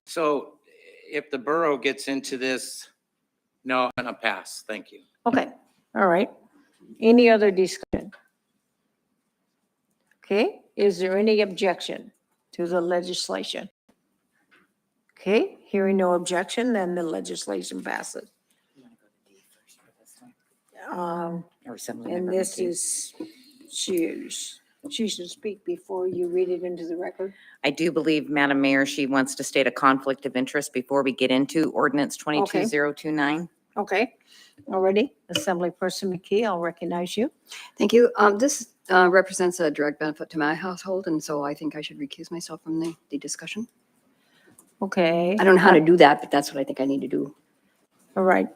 So if the borough gets into this, no, I'm gonna pass. Thank you. Okay, all right. Any other discussion? Okay, is there any objection to the legislation? Okay, hearing no objection, then the legislation passes. And this is, she should speak before you read it into the record. I do believe, Madam Mayor, she wants to state a conflict of interest before we get into ordinance 22029. Okay, already, Assemblyperson McKee, I'll recognize you. Thank you. This represents a direct benefit to my household, and so I think I should recuse myself from the discussion. Okay. I don't know how to do that, but that's what I think I need to do. All right,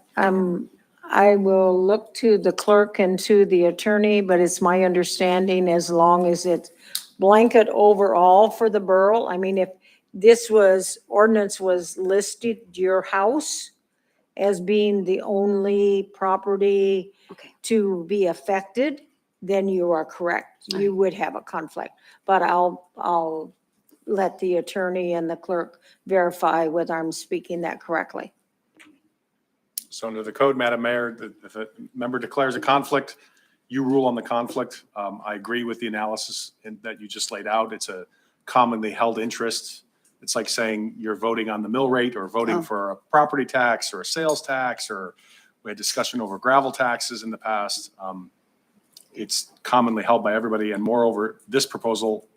I will look to the clerk and to the attorney, but it's my understanding as long as it's blanket overall for the borough. I mean, if this ordinance was listed your house as being the only property Okay. to be affected, then you are correct. You would have a conflict. But I'll let the attorney and the clerk verify whether I'm speaking that correctly. So under the code, Madam Mayor, if a member declares a conflict, you rule on the conflict. I agree with the analysis that you just laid out. It's a commonly held interest. It's like saying you're voting on the mill rate or voting for a property tax or a sales tax, or we had discussion over gravel taxes in the past. It's commonly held by everybody, and moreover, this proposal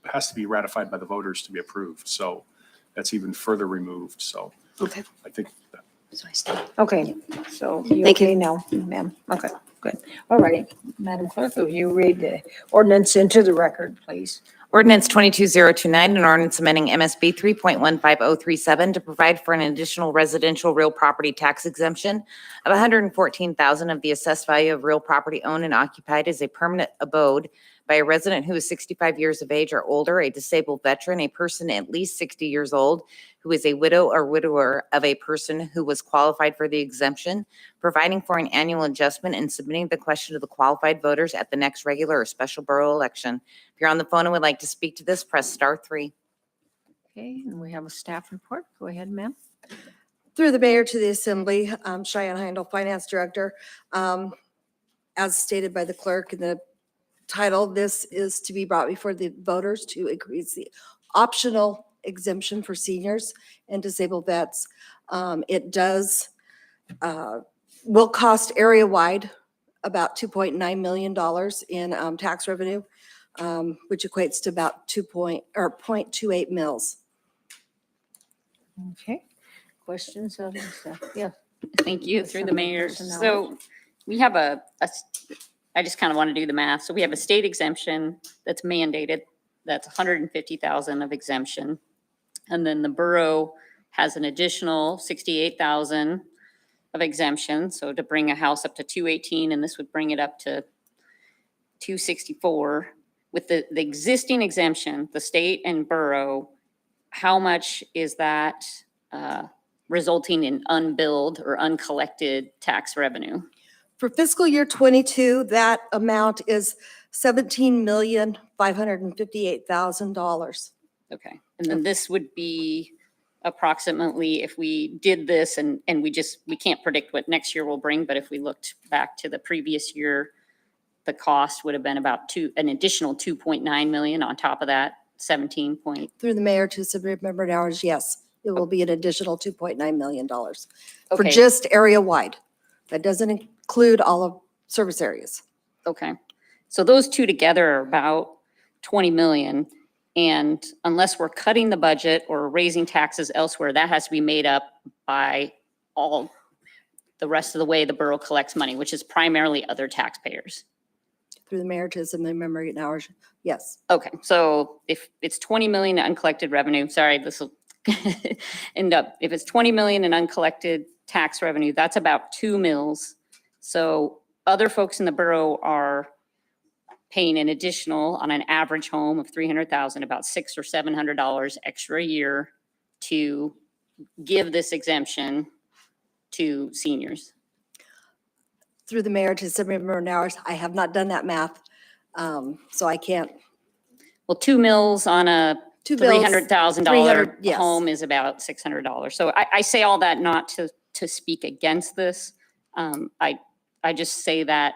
has to be ratified by the voters to be approved. So that's even further removed. So Okay. I think that So I stay. Okay, so you Thank you. okay now, ma'am? Okay, good. All right, Madam Clerk, will you read the ordinance into the record, please? Ordinance 22029, an ordinance amending MSB 3.15037 to provide for an additional residential real property tax exemption of $114,000 of the assessed value of real property owned and occupied as a permanent abode by a resident who is 65 years of age or older, a disabled veteran, a person at least 60 years old, who is a widow or widower of a person who was qualified for the exemption, providing for an annual adjustment and submitting the question to the qualified voters at the next regular or special borough election. If you're on the phone and would like to speak to this, press *3. Okay, and we have a staff report. Go ahead, ma'am. Through the mayor to the assembly, Cheyenne Heindel, finance director. As stated by the clerk in the title, this is to be brought before the voters to increase the optional exemption for seniors and disabled vets. It will cost area-wide about $2.9 million in tax revenue, which equates to about 0.28 mils. Okay, questions of the staff? Yeah. Thank you, through the mayor. Personnel. So we have I just kind of want to do the math. So we have a state exemption that's mandated. That's 150,000 of exemption. And then the borough has an additional 68,000 of exemption. So to bring a house up to 218, and this would bring it up to 264. With the existing exemption, the state and borough, how much is that resulting in unbilled or uncollected tax revenue? For fiscal year '22, that amount is $17,558,000. Okay, and then this would be approximately, if we did this and we can't predict what next year will bring, but if we looked back to the previous year, the cost would have been about an additional 2.9 million on top of that 17 point. Through the mayor to submit member hours, yes, it will be an additional $2.9 million for Okay. just area-wide. That doesn't include all of service areas. Okay, so those two together are about 20 million. And unless we're cutting the budget or raising taxes elsewhere, that has to be made up by all the rest of the way the borough collects money, which is primarily other taxpayers. Through the mayor to submit member hours, yes. Okay, so if it's 20 million in uncollected revenue, sorry, this will end up, if it's 20 million in uncollected tax revenue, that's about 2 mils. So other folks in the borough are paying an additional, on an average home of 300,000, about $600 or $700 extra a year to give this exemption to seniors. Through the mayor to submit member hours, I have not done that math, so I can't. Well, 2 mils on a Two bills. $300,000 $300, yes. home is about $600. So I say all that not to speak against this. I just say that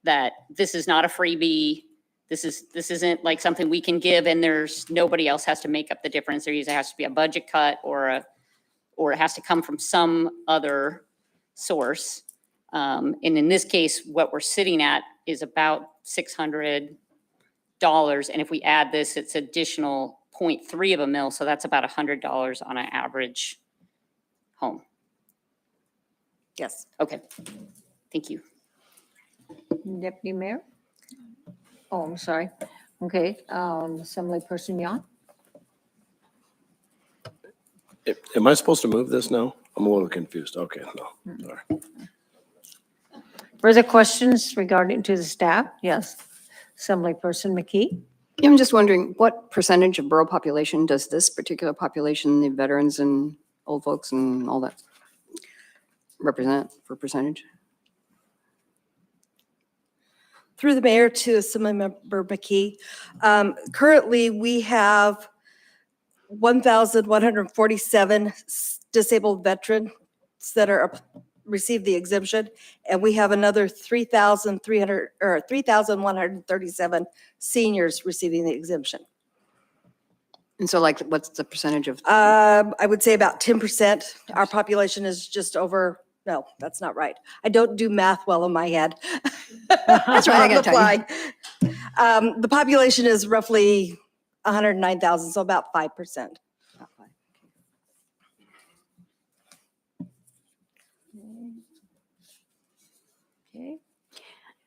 that this is not a freebie. This isn't like something we can give and there's nobody else has to make up the difference. There either has to be a budget cut or it has to come from some other source. And in this case, what we're sitting at is about $600. And if we add this, it's additional 0.3 of a mil. So that's about $100 on an average home. Yes. Okay. Thank you. Deputy Mayor? Oh, I'm sorry. Okay, Assemblyperson Yon? Am I supposed to move this now? I'm a little confused. Okay, no, sorry. Further questions regarding to the staff? Yes. Assemblyperson McKee? I'm just wondering, what percentage of borough population does this particular population, the veterans and old folks and all that, represent for percentage? Through the mayor to Assemblymember McKee. Currently, we have 1,147 disabled veterans that are received the exemption, and we have another 3,137 seniors receiving the exemption. And so like, what's the percentage of? I would say about 10%. Our population is just over, no, that's not right. I don't do math well in my head. That's right, I On the gotta tell you. fly. The population is roughly 109,000, so about 5%. Okay,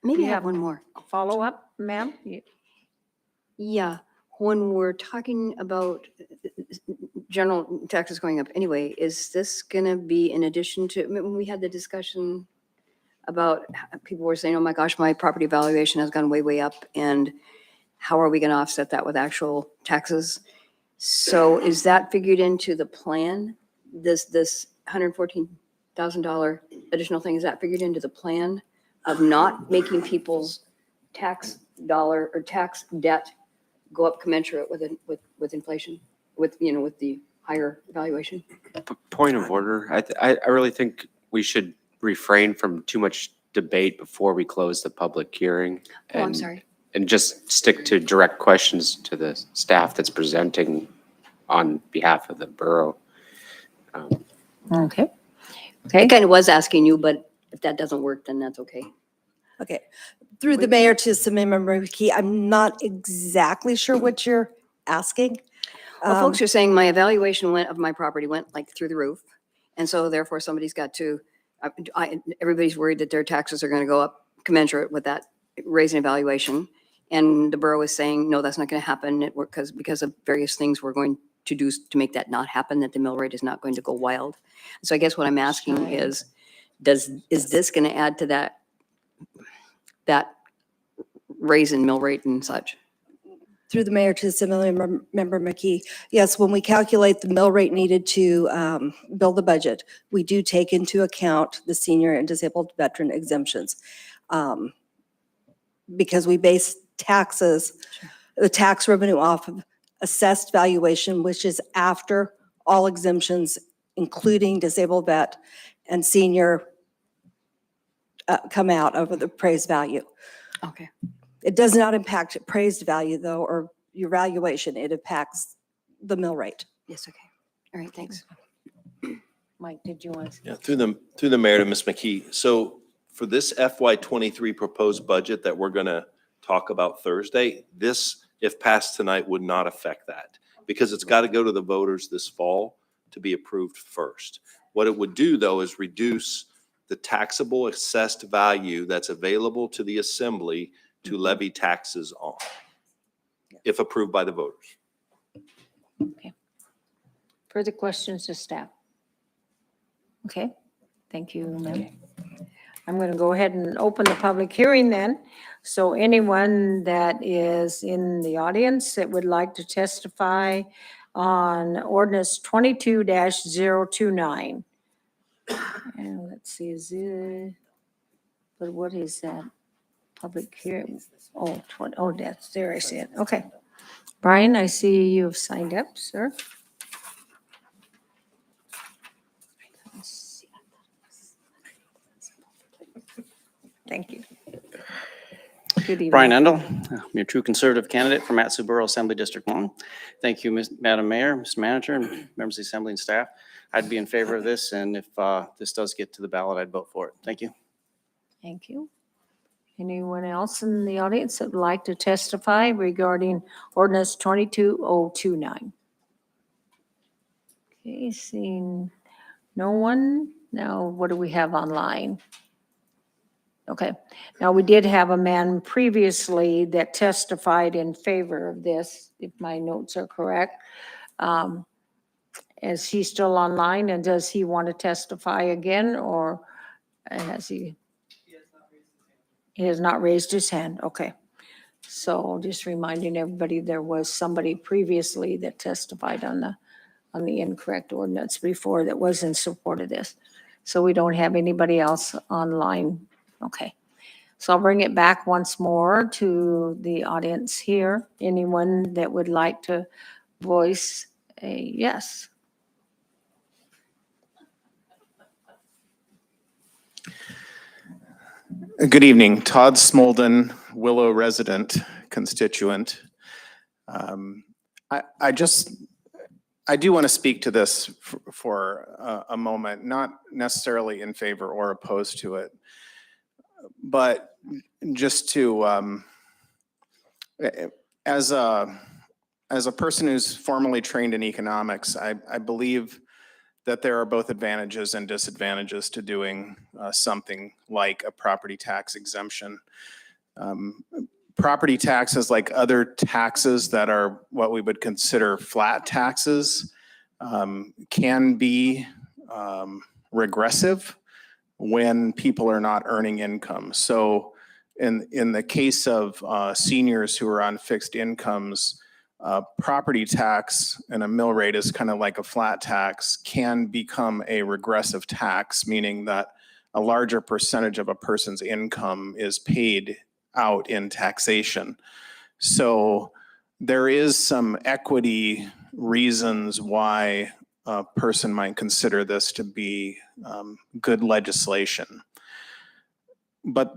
Maybe I Yeah. have one more. follow up, ma'am? Yeah, when we're talking about general taxes going up anyway, is this gonna be in addition to, I mean, when we had the discussion about, people were saying, oh my gosh, my property valuation has gone way, way up, and how are we gonna offset that with actual taxes? So is that figured into the plan? This $114,000 additional thing, is that figured into the plan of not making people's tax dollar or tax debt go up commensurate with inflation, with the higher valuation? Point of order. I really think we should refrain from too much debate before we close the public hearing. Oh, I'm and- sorry. And just stick to direct questions to the staff that's presenting on behalf of the borough. Okay. I Okay, kind of was asking you, but if that doesn't work, then that's okay. Okay. Through the mayor to Assemblymember McKee, I'm not exactly sure what you're asking. Well, folks are saying my evaluation of my property went like through the roof. And so therefore somebody's got to, everybody's worried that their taxes are going to go up commensurate with that raise in evaluation. And the borough is saying, no, that's not going to happen because of various things we're going to do to make that not happen, that the mill rate is not going to go wild. So I guess what I'm asking is, is this going to add to that raise in mill rate and such? Through the mayor to Assemblymember McKee, yes, when we calculate the mill rate needed to build the budget, we do take into account the senior and disabled veteran exemptions. Because we base taxes, the tax revenue off of assessed valuation, which is after all exemptions, including disabled vet and senior come out of the appraised value. Okay. It does not impact appraised value though, or your valuation. It impacts the mill rate. Yes, okay. All right, thanks. Mike, did you want to? Yeah, through the mayor to Ms. McKee. So for this FY23 proposed budget that we're going to talk about Thursday, this, if passed tonight, would not affect that because it's got to go to the voters this fall to be approved first. What it would do though is reduce the taxable assessed value that's available to the assembly to levy taxes on, if approved by the voters. Further questions to staff? Okay, thank you, ma'am. I'm going to go ahead and open the public hearing then. So anyone that is in the audience that would like to testify on ordinance 22-029. And let's see, is it, but what is that? Public hearing, oh, that's, there I see it, okay. Brian, I see you've signed up, sir. Thank you. Good evening. Brian Endel, I'm your true conservative candidate for Matsu Borough Assembly District 1. Thank you, Madam Mayor, Mr. Manager, and members of the Assembly and staff. I'd be in favor of this, and if this does get to the ballot, I'd vote for it. Thank you. Thank you. Anyone else in the audience that would like to testify regarding ordinance 22029? Okay, seeing no one. Now, what do we have online? Okay, now we did have a man previously that testified in favor of this, if my notes are correct. Is he still online, and does he want to testify again, or has he? He has not raised his hand, okay. So just reminding everybody, there was somebody previously that testified on the incorrect ordinance before that was in support of this. So we don't have anybody else online, okay. So I'll bring it back once more to the audience here. Anyone that would like to voice a yes? Good evening. Todd Smolden, Willow resident, constituent. I do want to speak to this for a moment, not necessarily in favor or opposed to it, but just to, as a person who's formally trained in economics, I believe that there are both advantages and disadvantages to doing something like a property tax exemption. Property taxes, like other taxes that are what we would consider flat taxes, can be regressive when people are not earning income. So in the case of seniors who are on fixed incomes, property tax and a mill rate is kind of like a flat tax, can become a regressive tax, meaning that a larger percentage of a person's income is paid out in taxation. So there is some equity reasons why a person might consider this to be good legislation. But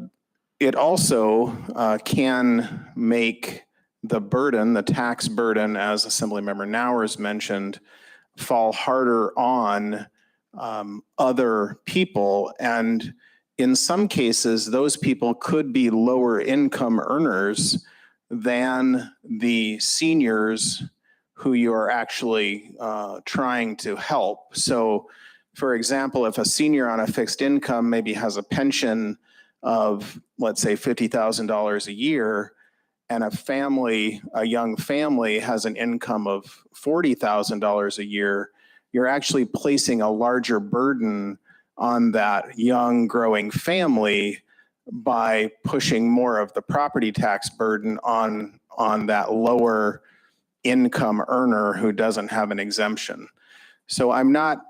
it also can make the burden, the tax burden, as Assemblymember Nowers mentioned, fall harder on other people. And in some cases, those people could be lower income earners than the seniors who you are actually trying to help. So for example, if a senior on a fixed income maybe has a pension of, let's say, $50,000 a year, and a young family has an income of $40,000 a year, you're actually placing a larger burden on that young growing family by pushing more of the property tax burden on that lower income earner who doesn't have an exemption. So I'm not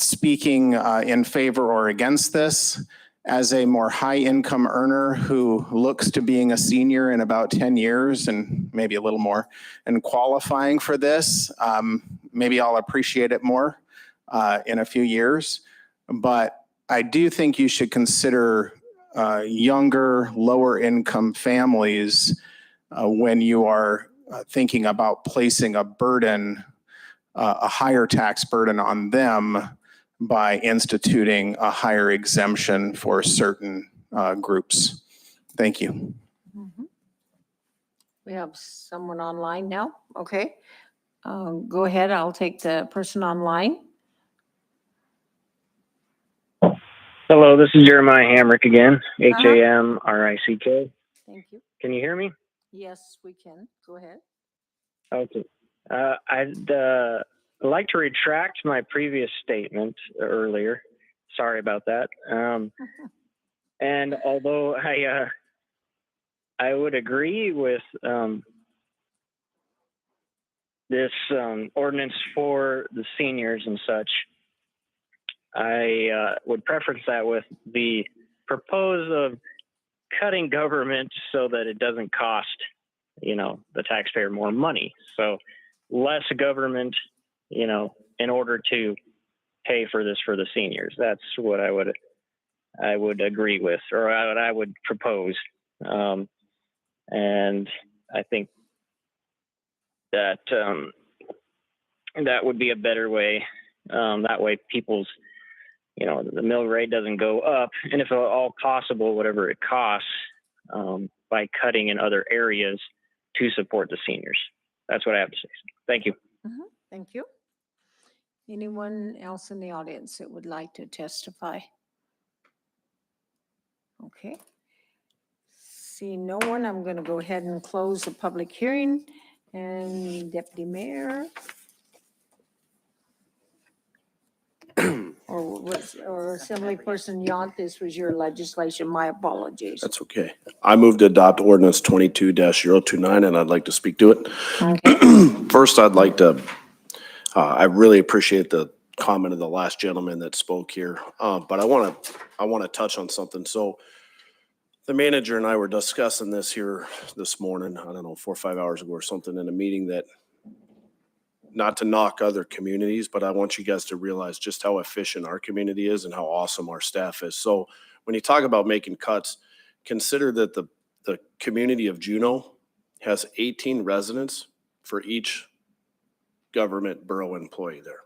speaking in favor or against this. As a more high income earner who looks to being a senior in about 10 years and maybe a little more and qualifying for this, maybe I'll appreciate it more in a few years. But I do think you should consider younger, lower income families when you are thinking about placing a burden, a higher tax burden on them by instituting a higher exemption for certain groups. Thank you. We have someone online now, okay. Go ahead, I'll take the person online. Hello, this is Jeremiah Hamrick again, Hamrick. Thank you. Can you hear me? Yes, we can. Go ahead. Okay. I'd like to retract my previous statement earlier. Sorry about that. And although I would agree with this ordinance for the seniors and such, I would preference that with the propose of cutting government so that it doesn't cost the taxpayer more money. So less government, in order to pay for this for the seniors. That's what I would agree with, or what I would propose. And I think that that would be a better way. That way people's, the mill rate doesn't go up. And if at all possible, whatever it costs, by cutting in other areas to support the seniors. That's what I have to say. Thank you. Thank you. Anyone else in the audience that would like to testify? Okay. See no one, I'm going to go ahead and close the public hearing. And Deputy Mayor? Or Assemblyperson Yount, this was your legislation. My apologies. That's okay. I move to adopt ordinance 22-029, and I'd like to speak to it. Okay. First, I'd like to, I really appreciate the comment of the last gentleman that spoke here, but I want to touch on something. So the manager and I were discussing this here this morning, I don't know, 4 or 5 hours ago or something, in a meeting, that not to knock other communities, but I want you guys to realize just how efficient our community is and how awesome our staff is. So when you talk about making cuts, consider that the community of Juneau has 18 residents for each government borough employee there.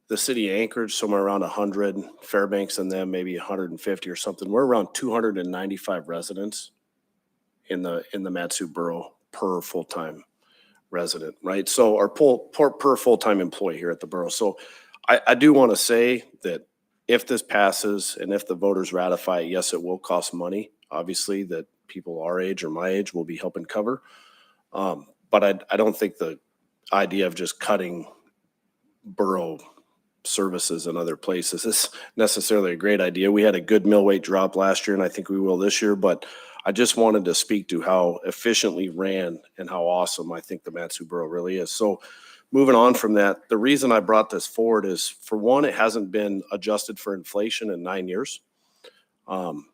The city of Anchorage, somewhere around 100, Fairbanks and them maybe 150 or something. We're around 295 residents in the Matsu Borough per full-time resident, right? So our per full-time employee here at the borough. So I do want to say that if this passes and if the voters ratify it, yes, it will cost money, obviously, that people our age or my age will be helping cover. But I don't think the idea of just cutting borough services in other places is necessarily a great idea. We had a good mill rate drop last year, and I think we will this year, but I just wanted to speak to how efficiently ran and how awesome I think the Matsu Borough really is. So moving on from that, the reason I brought this forward is, for one, it hasn't been adjusted for inflation in 9 years.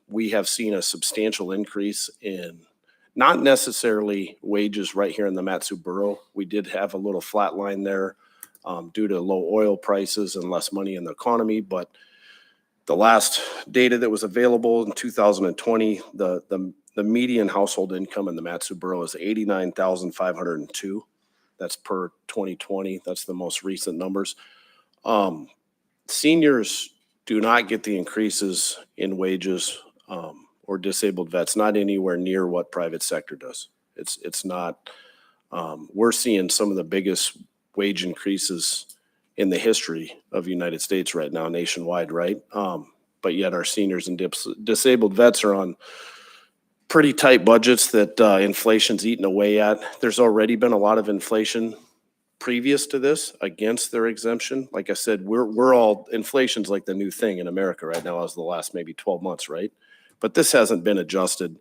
We have seen a substantial increase in not necessarily wages right here in the Matsu Borough. We did have a little flat line there due to low oil prices and less money in the economy, but the last data that was available in 2020, the median household income in the Matsu Borough is $89,502. That's per 2020. That's the most recent numbers. Seniors do not get the increases in wages or disabled vets, not anywhere near what private sector does. It's not. We're seeing some of the biggest wage increases in the history of the United States right now, nationwide, right? But yet our seniors and disabled vets are on pretty tight budgets that inflation's eaten away at. There's already been a lot of inflation previous to this against their exemption. Like I said, inflation's like the new thing in America right now as the last maybe 12 months, right? But this hasn't been adjusted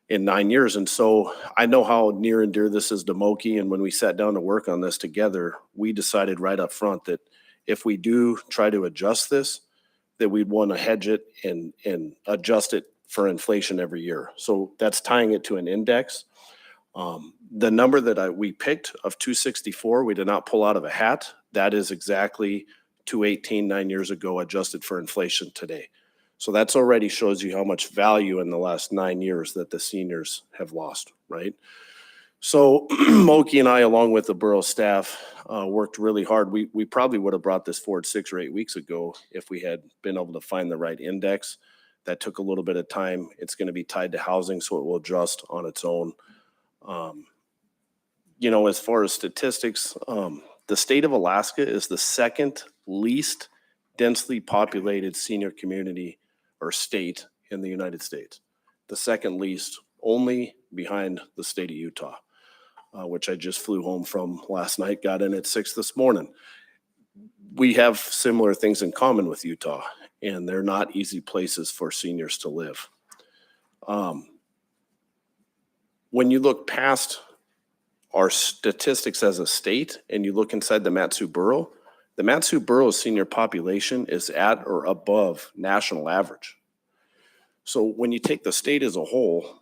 in 9 years. And so I know how near and dear this is to Moki. And when we sat down to work on this together, we decided right up front that if we do try to adjust this, that we'd want to hedge it and adjust it for inflation every year. So that's tying it to an index. The number that we picked of 264, we did not pull out of a hat. That is exactly 218 9 years ago, adjusted for inflation today. So that's already shows you how much value in the last 9 years that the seniors have lost, right? So Moki and I, along with the borough staff, worked really hard. We probably would have brought this forward 6 or 8 weeks ago if we had been able to find the right index. That took a little bit of time. It's going to be tied to housing, so it will adjust on its own. As far as statistics, the state of Alaska is the second least densely populated senior community or state in the United States. The second least, only behind the state of Utah, which I just flew home from last night, got in at 6 this morning. We have similar things in common with Utah, and they're not easy places for seniors to live. When you look past our statistics as a state and you look inside the Matsu Borough senior population is at or above national average. So when you take the state as a whole,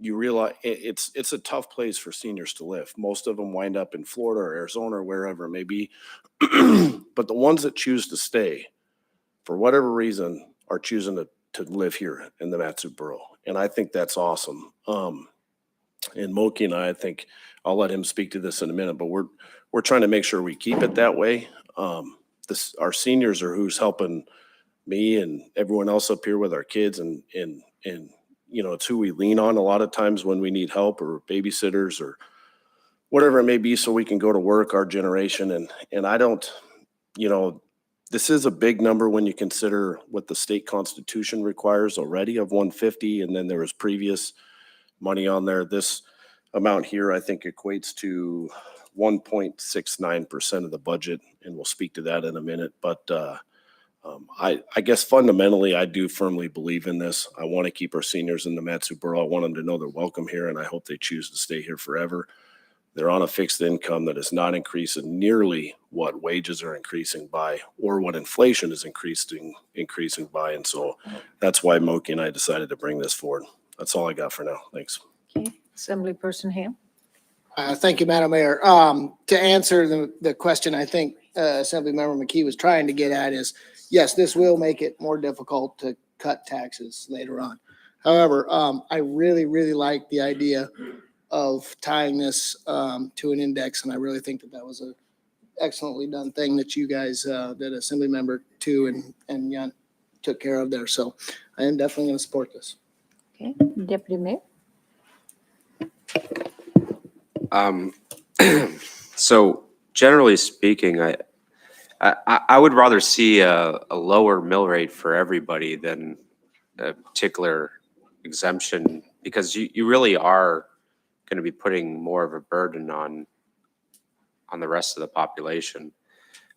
you realize it's a tough place for seniors to live. Most of them wind up in Florida or Arizona or wherever it may be. But the ones that choose to stay, for whatever reason, are choosing to live here in the Matsu Borough. And I think that's awesome. And Moki and I think I'll let him speak to this in a minute, but we're trying to make sure we keep it that way. Our seniors are who's helping me and everyone else up here with our kids, and you know, it's who we lean on a lot of times when we need help or babysitters or whatever it may be, so we can go to work, our generation. And I don't, you know, this is a big number when you consider what the state constitution requires already of 150, and then there was previous money on there. This amount here, I think, equates to 1.69% of the budget, and we'll speak to that in a minute. But I guess fundamentally, I do firmly believe in this. I want to keep our seniors in the Matsu Borough. I want them to know they're welcome here, and I hope they choose to stay here forever. They're on a fixed income that is not increasing nearly what wages are increasing by or what inflation is increasing by. And so that's why Moki and I decided to bring this forward. That's all I got for now. Thanks. Okay, Assemblyperson Ham. Thank you, Madam Mayor. To answer the question, I think Assemblymember McKee was trying to get at is, yes, this will make it more difficult to cut taxes later on. However, I really, really like the idea of tying this to an index, and I really think that was an excellently done thing that you guys, that Assemblymember Tu and Yunt took care of there. So I am definitely going to support this. Okay, Deputy Mayor. So generally speaking, I would rather see a lower mill rate for everybody than a particular exemption, because you really are going to be putting more of a burden on the rest of the population.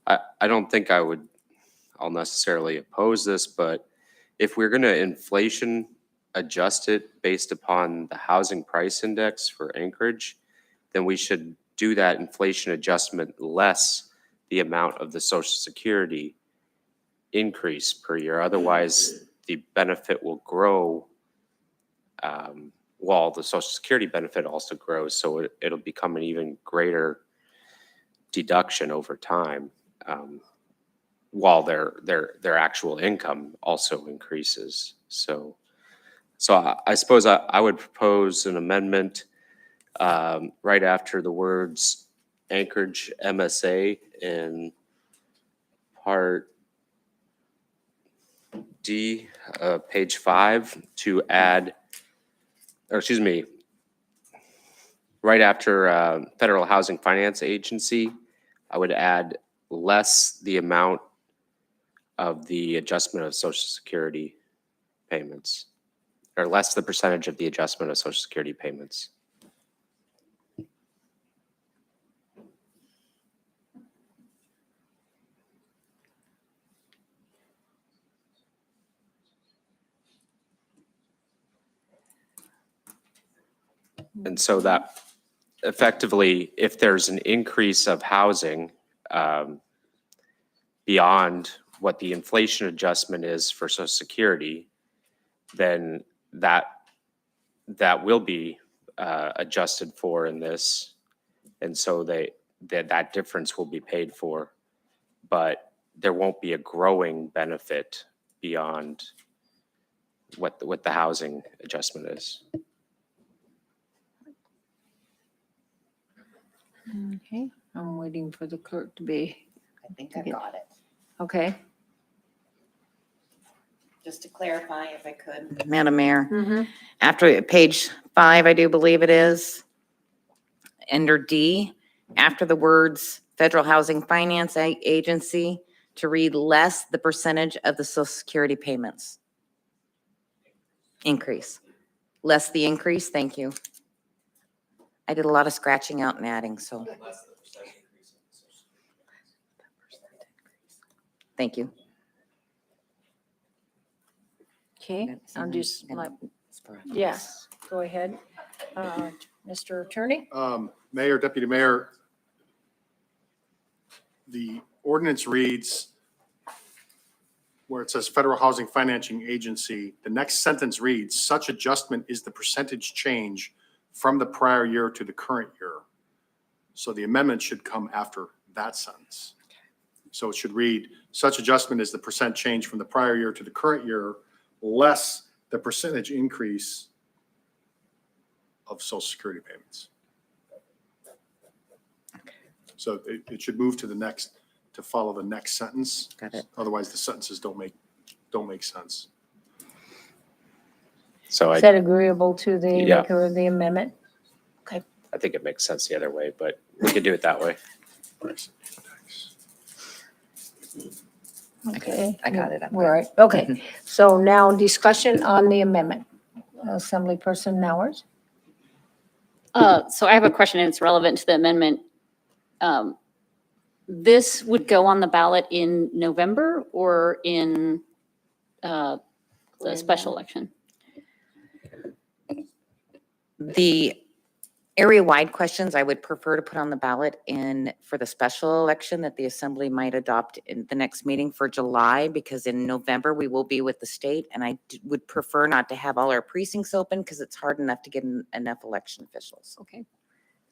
I don't think I'll necessarily oppose this, but if we're going to inflation adjust it based upon the housing price index for Anchorage, then we should do that inflation adjustment less the amount of the Social Security increase per year. Otherwise, the benefit will grow while the Social Security benefit also grows. So it'll become an even greater deduction over time, while their actual income also increases. So I suppose I would propose an amendment right after the words Anchorage MSA in Part D, page 5, to add, or excuse me, right after Federal Housing Finance Agency, I would add less the amount of the adjustment of Social Security payments, or less the percentage of the adjustment of Social Security payments. And so that effectively, if there's an increase of housing beyond what the inflation adjustment is for Social Security, then that will be adjusted for in this. And so that difference will be paid for, but there won't be a growing benefit beyond what the housing adjustment is. Okay, I'm waiting for the clerk to be, I think I got it. okay. Just to clarify, if I could. Madam Mayor, Mm-hmm. after page 5, I do believe it is, under D, after the words Federal Housing Finance Agency, to read less the percentage of the Social Security payments. Increase. Less the increase, thank you. I did a lot of scratching out and adding, so. Thank you. Okay, I'm just like, yes, go ahead. Mr. Attorney? Mayor, Deputy Mayor, the ordinance reads where it says Federal Housing Financing Agency, the next sentence reads, such adjustment is the percentage change from the prior year to the current year. So the amendment should come after that sentence. So it should read, such adjustment is the percent change from the prior year to the current year, less the percentage increase of Social Security payments. So it should move to the next, to follow the next sentence. Got it. Otherwise, the sentences don't make sense. So Is that agreeable to the Yeah. maker of the amendment? I think it makes sense the other way, but we could do it that way. Okay. I got it. I'm All right, okay. So now discussion on the amendment. Assemblyperson Nowers? So I have a question and it's relevant to the amendment. This would go on the ballot in November or in the special election? The area-wide questions, I would prefer to put on the ballot for the special election that the assembly might adopt in the next meeting for July, because in November, we will be with the state, and I would prefer not to have all our precincts open because it's hard enough to get enough election officials. Okay.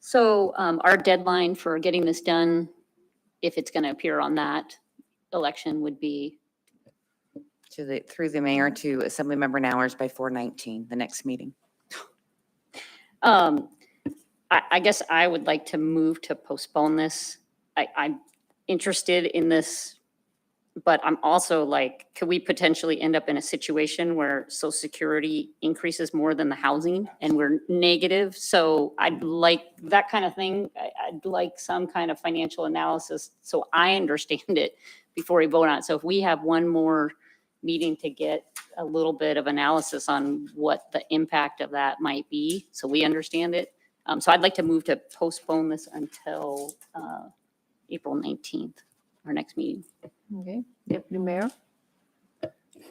So our deadline for getting this done, if it's going to appear on that election, would be, Through the mayor to Assemblymember Nowers by 4/19, the next meeting. I guess I would like to move to postpone this. I'm interested in this, but I'm also like, could we potentially end up in a situation where Social Security increases more than the housing and we're negative? So I'd like that kind of thing. I'd like some kind of financial analysis so I understand it before we vote on it. So if we have one more meeting to get a little bit of analysis on what the impact of that might be, so we understand it. So I'd like to move to postpone this until April 19th, our next meeting. Okay, Deputy Mayor?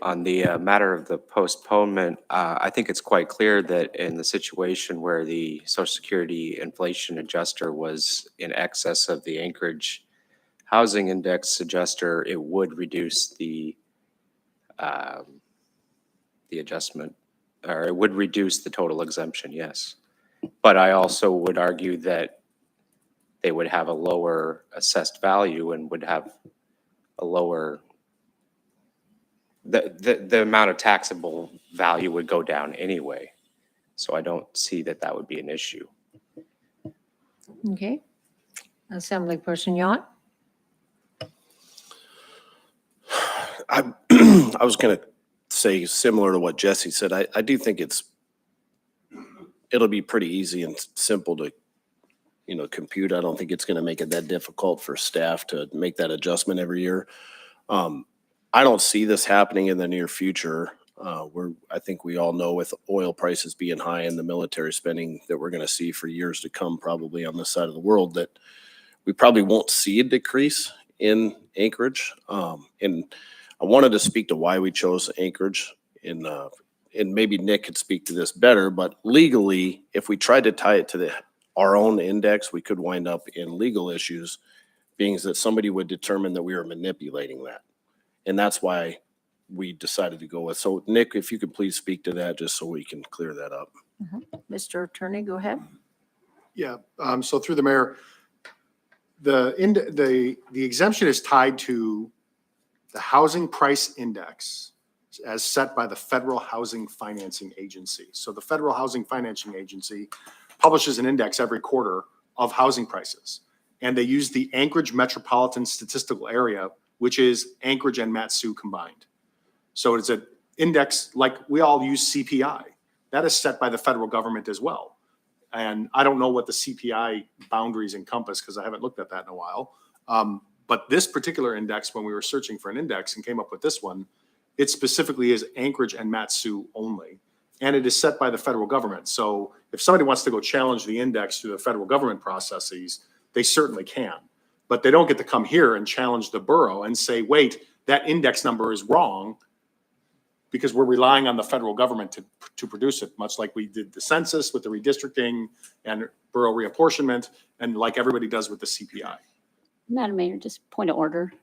On the matter of the postponement, I think it's quite clear that in the situation where the Social Security inflation adjuster was in excess of the Anchorage Housing Index adjuster, it would reduce the adjustment, or it would reduce the total exemption, yes. But I also would argue that they would have a lower assessed value and would have a lower, the amount of taxable value would go down anyway. So I don't see that that would be an issue. Okay. Assemblyperson Yount? I was going to say similar to what Jesse said. I do think it'll be pretty easy and simple to, compute. I don't think it's going to make it that difficult for staff to make that adjustment every year. I don't see this happening in the near future. I think we all know with oil prices being high and the military spending that we're going to see for years to come, probably on this side of the world, that we probably won't see a decrease in Anchorage. And I wanted to speak to why we chose Anchorage, and maybe Nick could speak to this better, but legally, if we tried to tie it to our own index, we could wind up in legal issues, being that somebody would determine that we were manipulating that. And that's why we decided to go with. So Nick, if you could please speak to that, just so we can clear that up. Mr. Attorney, go ahead. Yeah, so through the mayor, the exemption is tied to the housing price index as set by the Federal Housing Financing Agency. So the Federal Housing Financing Agency publishes an index every quarter of housing prices. And they use the Anchorage Metropolitan Statistical Area, which is Anchorage and Mat-Su combined. So it's an index like we all use CPI. That is set by the federal government as well. And I don't know what the CPI boundaries encompass because I haven't looked at that in a while. But this particular index, when we were searching for an index and came up with this one, it specifically is Anchorage and Mat-Su only. And it is set by the federal government. So if somebody wants to go challenge the index through the federal government processes, they certainly can. But they don't get to come here and challenge the borough and say, wait, that index number is wrong, because we're relying on the federal government to produce it, much like we did the census with the redistricting and borough reapportionment, and like everybody does with the CPI. Madam Mayor, just point of order.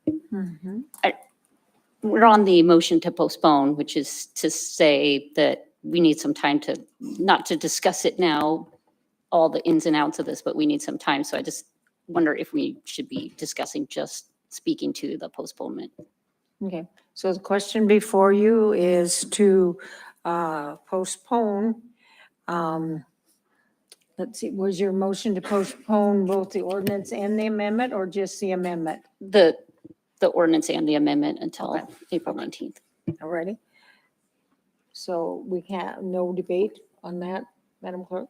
we're on the motion to postpone, which is to say that we need some time to, not to discuss it now, all the ins and outs of this, but we need some time. So I just wonder if we should be discussing just speaking to the postponement. Okay, so the question before you is to postpone. Let's see, was your motion to postpone both the ordinance and the amendment, or just the amendment? The ordinance and the amendment until Okay. April 19th. Already? So we can't, no debate on that, Madam Clerk?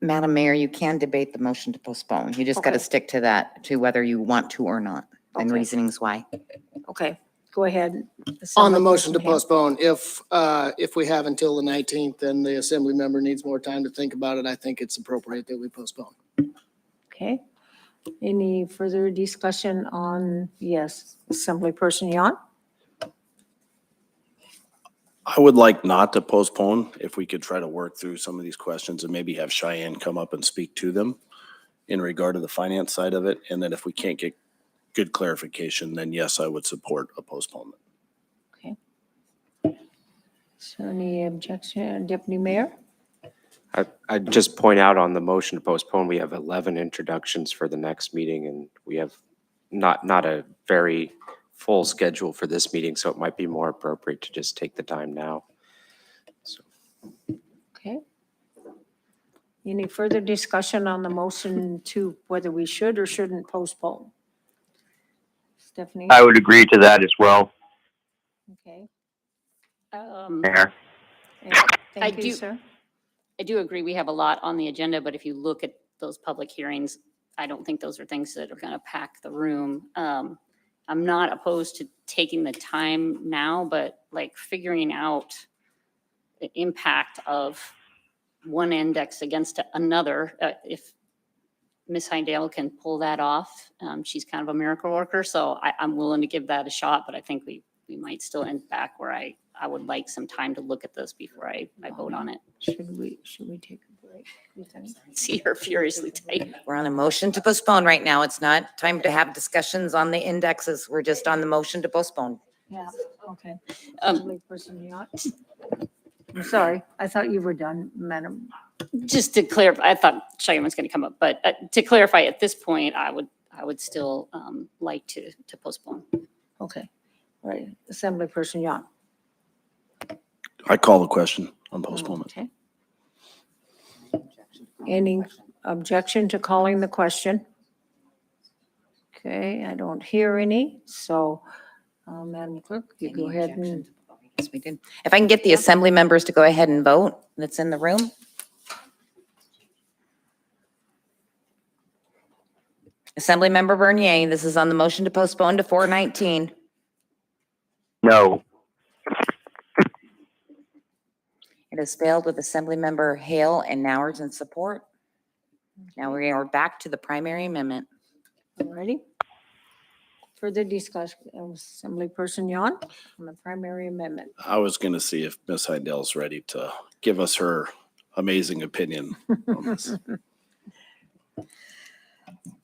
Madam Mayor, you can debate the motion to postpone. You just got to Okay. stick to that, to whether you want to or not, and Okay. reasonings why. Okay, go ahead. On the Assembly motion to Person Ham. postpone, if we have until the 19th and the assembly member needs more time to think about it, I think it's appropriate that we postpone. Okay. Any further discussion on, yes, Assembly Person Yon? I would like not to postpone if we could try to work through some of these questions and maybe have Cheyenne come up and speak to them in regard to the finance side of it. And then if we can't get good clarification, then yes, I would support a postponement. Okay. So any objection, Deputy Mayor? I'd just point out on the motion to postpone, we have 11 introductions for the next meeting, and we have not a very full schedule for this meeting, so it might be more appropriate to just take the time now. So, Okay. Any further discussion on the motion to whether we should or shouldn't postpone? Stephanie? I would agree to that as well, Okay. Mayor. Thank you, do- sir. I do agree we have a lot on the agenda, but if you look at those public hearings, I don't think those are things that are going to pack the room. I'm not opposed to taking the time now, but like figuring out the impact of one index against another. If Ms. Heindale can pull that off, she's kind of a miracle worker, so I'm willing to give that a shot, but I think we might still end back where I would like some time to look at this before I vote on it. Should we take a break? You think? See her furiously type. we're on a motion to postpone right now. It's not time to have discussions on the indexes. We're just on the motion to postpone. Yeah, okay. Um, Assembly Person Yon? I'm sorry, I thought you were done, Madam. Just to clarify, I thought Cheyenne was going to come up, but to clarify, at this point, I would still like to postpone. Okay, all right, Assembly Person Yon. I call the question on postponement. Okay. Any objection to calling the question? Okay, I don't hear any, so Madam Clerk, you go ahead and, Yes, we did. If I can get the assembly members to go ahead and vote that's in the room. Assemblymember Bernier, this is on the motion to postpone to 4/19. No. It has failed with Assemblymember Hale and Nowers in support. Now we are back to the primary amendment. all righty. Further discussion, Assembly Person Yon on the primary amendment. I was going to see if Ms. Heidel's ready to give us her amazing opinion on this.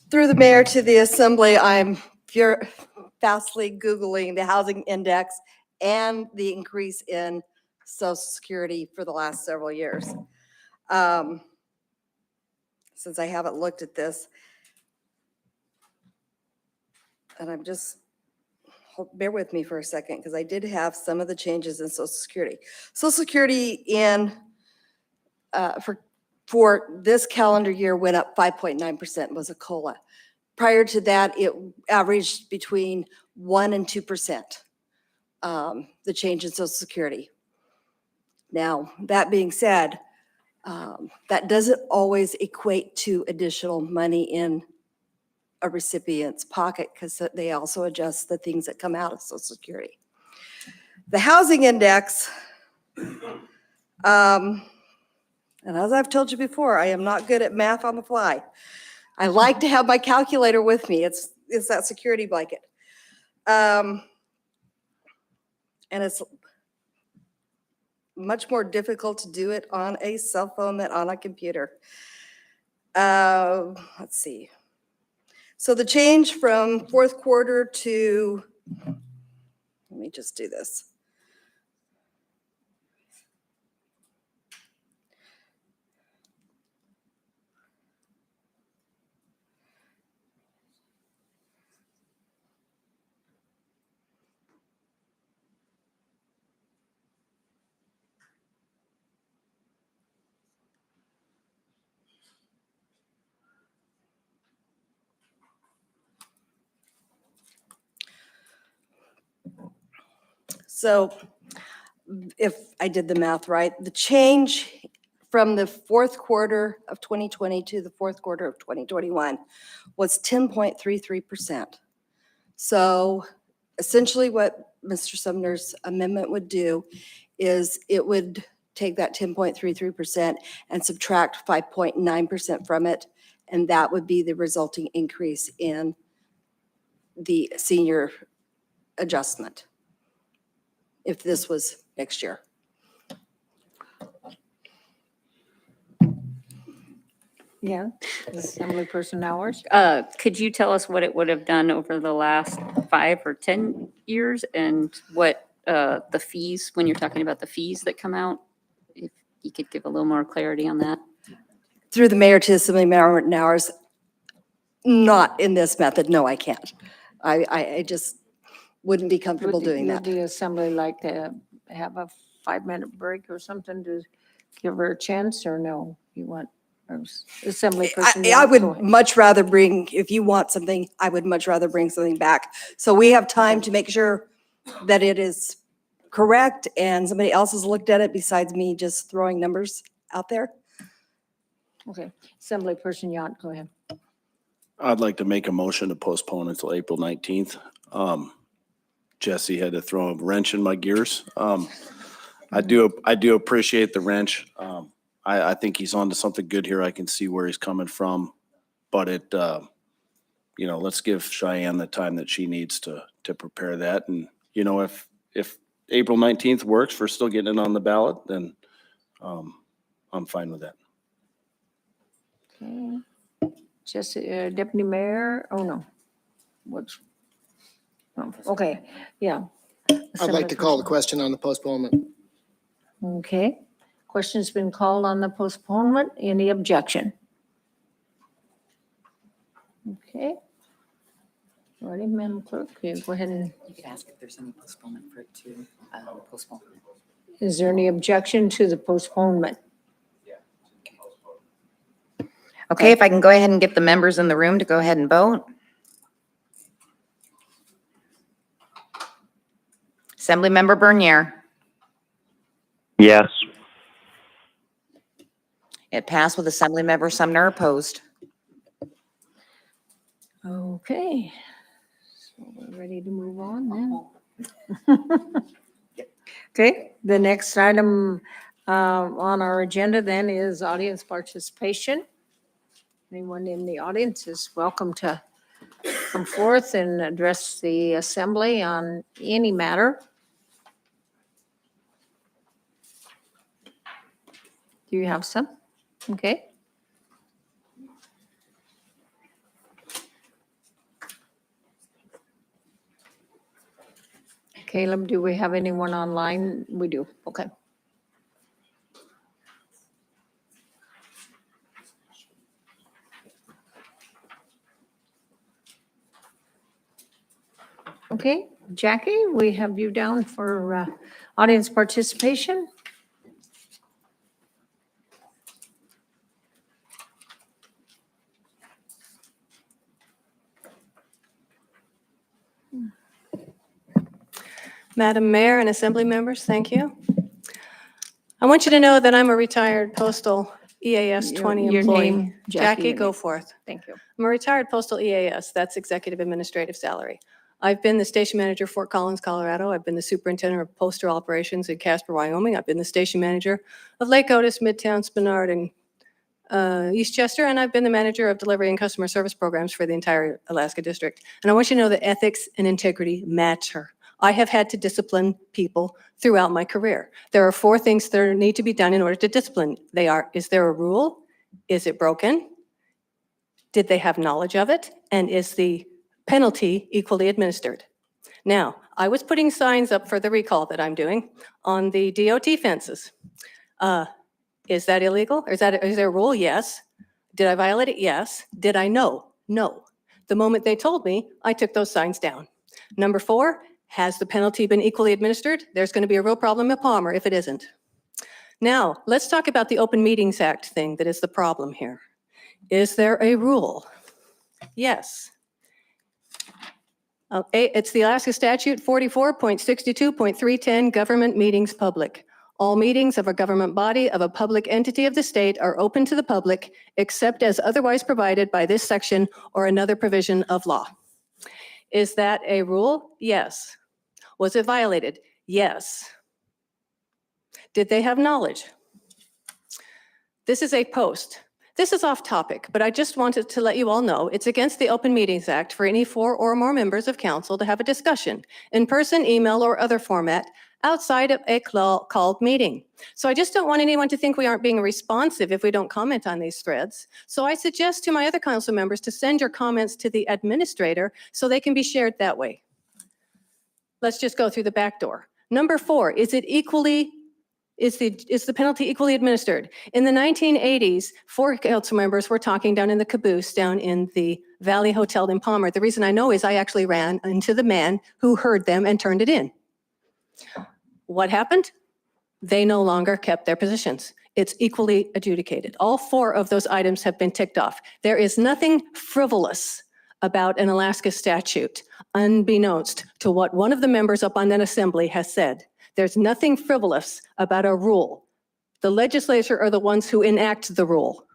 Through the mayor to the assembly, I'm fastly Googling the housing index and the increase in Social Security for the last several years. Since I haven't looked at this. And I'm just, bear with me for a second, because I did have some of the changes in Social Security. Social Security for this calendar year went up 5.9%, was a COLA. Prior to that, it averaged between 1% and 2%, the change in Social Security. Now, that being said, that doesn't always equate to additional money in a recipient's pocket, because they also adjust the things that come out of Social Security. The housing index, and as I've told you before, I am not good at math on the fly. I like to have my calculator with me. It's that security blanket. And it's much more difficult to do it on a cell phone than on a computer. Let's see. So the change from fourth quarter to, let me just do this. So if I did the math right, the change from the fourth quarter of 2020 to the fourth quarter of 2021 was 10.33%. So essentially what Mr. Sumner's amendment would do is it would take that 10.33% and subtract 5.9% from it, and that would be the resulting increase in the senior adjustment if this was next year. Yeah, Assemblyperson Hours. Could you tell us what it would have done over the last 5 or 10 years and what the fees, when you're talking about the fees that come out? If you could give a little more clarity on that. Through the mayor to Assembly Member Hours, not in this method, no, I can't. I just wouldn't be comfortable doing that. Would the assembly like to have a 5-minute break or something to give her a chance, or no? You want, or Assemblyperson? I Young, would go ahead. much rather bring, if you want something, I would much rather bring something back. So we have time to make sure that it is correct and somebody else has looked at it besides me just throwing numbers out there. Okay, Assemblyperson Yount, go ahead. I'd like to make a motion to postpone until April 19th. Jesse had to throw a wrench in my gears. I do appreciate the wrench. I think he's onto something good here. I can see where he's coming from, but let's give Cheyenne the time that she needs to prepare that. And, if April 19th works for still getting it on the ballot, then I'm fine with that. Okay. Jesse, Deputy Mayor, oh no. What's? Oh, okay, yeah. I'd like to call the question on the postponement. Okay, question's been called on the postponement. Any objection? Okay. Ready, Madam Clerk, you go ahead and, You could ask if there's any postponement for it to postpone. is there any objection to the postponement? Okay, if I can go ahead and get the members in the room to go ahead and vote. Assemblymember Bernier. Yes. It passed with Assemblymember Sumner opposed. Okay. So we're ready to move on now. Okay, the next item on our agenda then is audience participation. Anyone in the audience is welcome to come forth and address the assembly on any matter. Do you have some? Okay. Caleb, do we have anyone online? We do, okay. Okay, Jackie, we have you down for audience participation. Madam Mayor and Assembly members, thank you. I want you to know that I'm a retired postal EAS 20 Your employee. name, Jackie your name. Goforth. Thank you. I'm a retired postal EAS, that's executive administrative salary. I've been the station manager of Fort Collins, Colorado. I've been the superintendent of postal operations in Casper, Wyoming. I've been the station manager of Lake Otis, Midtown, Spenard, and Eastchester, and I've been the manager of delivery and customer service programs for the entire Alaska district. And I want you to know that ethics and integrity matter. I have had to discipline people throughout my career. There are 4 things that need to be done in order to discipline. They are, is there a rule? Is it broken? Did they have knowledge of it? And is the penalty equally administered? Now, I was putting signs up for the recall that I'm doing on the DOT fences. Is that illegal? Is there a rule? Yes. Did I violate it? Yes. Did I know? No. The moment they told me, I took those signs down. Number 4, has the penalty been equally administered? There's going to be a real problem at Palmer if it isn't. Now, let's talk about the Open Meetings Act thing that is the problem here. Is there a rule? Yes. It's the Alaska Statute 44.62.310, Government Meetings Public. All meetings of a government body of a public entity of the state are open to the public, except as otherwise provided by this section or another provision of law. Is that a rule? Yes. Was it violated? Yes. Did they have knowledge? This is a post. This is off topic, but I just wanted to let you all know it's against the Open Meetings Act for any 4 or more members of council to have a discussion in person, email, or other format outside of a called meeting. So I just don't want anyone to think we aren't being responsive if we don't comment on these threads. So I suggest to my other council members to send your comments to the administrator so they can be shared that way. Let's just go through the back door. Number 4, is the penalty equally administered? In the 1980s, 4 council members were talking down in the caboose down in the Valley Hotel in Palmer. The reason I know is I actually ran into the man who heard them and turned it in. What happened? They no longer kept their positions. It's equally adjudicated. All 4 of those items have been ticked off. There is nothing frivolous about an Alaska statute, unbeknownst to what one of the members up on that assembly has said. There's nothing frivolous about a rule. The legislature are the ones who enact the rule.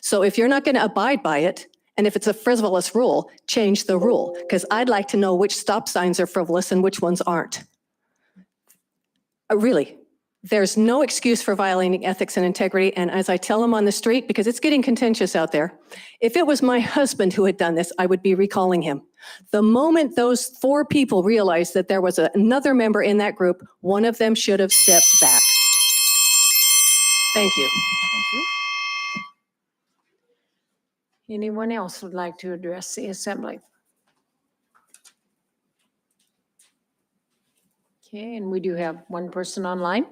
So if you're not going to abide by it, and if it's a frivolous rule, change the rule, because I'd like to know which stop signs are frivolous and which ones aren't. Really, there's no excuse for violating ethics and integrity, and as I tell them on the street, because it's getting contentious out there, if it was my husband who had done this, I would be recalling him. The moment those 4 people realized that there was another member in that group, one of them should have stepped back. Thank you. Anyone else would like to address the assembly? Okay, and we do have one person online.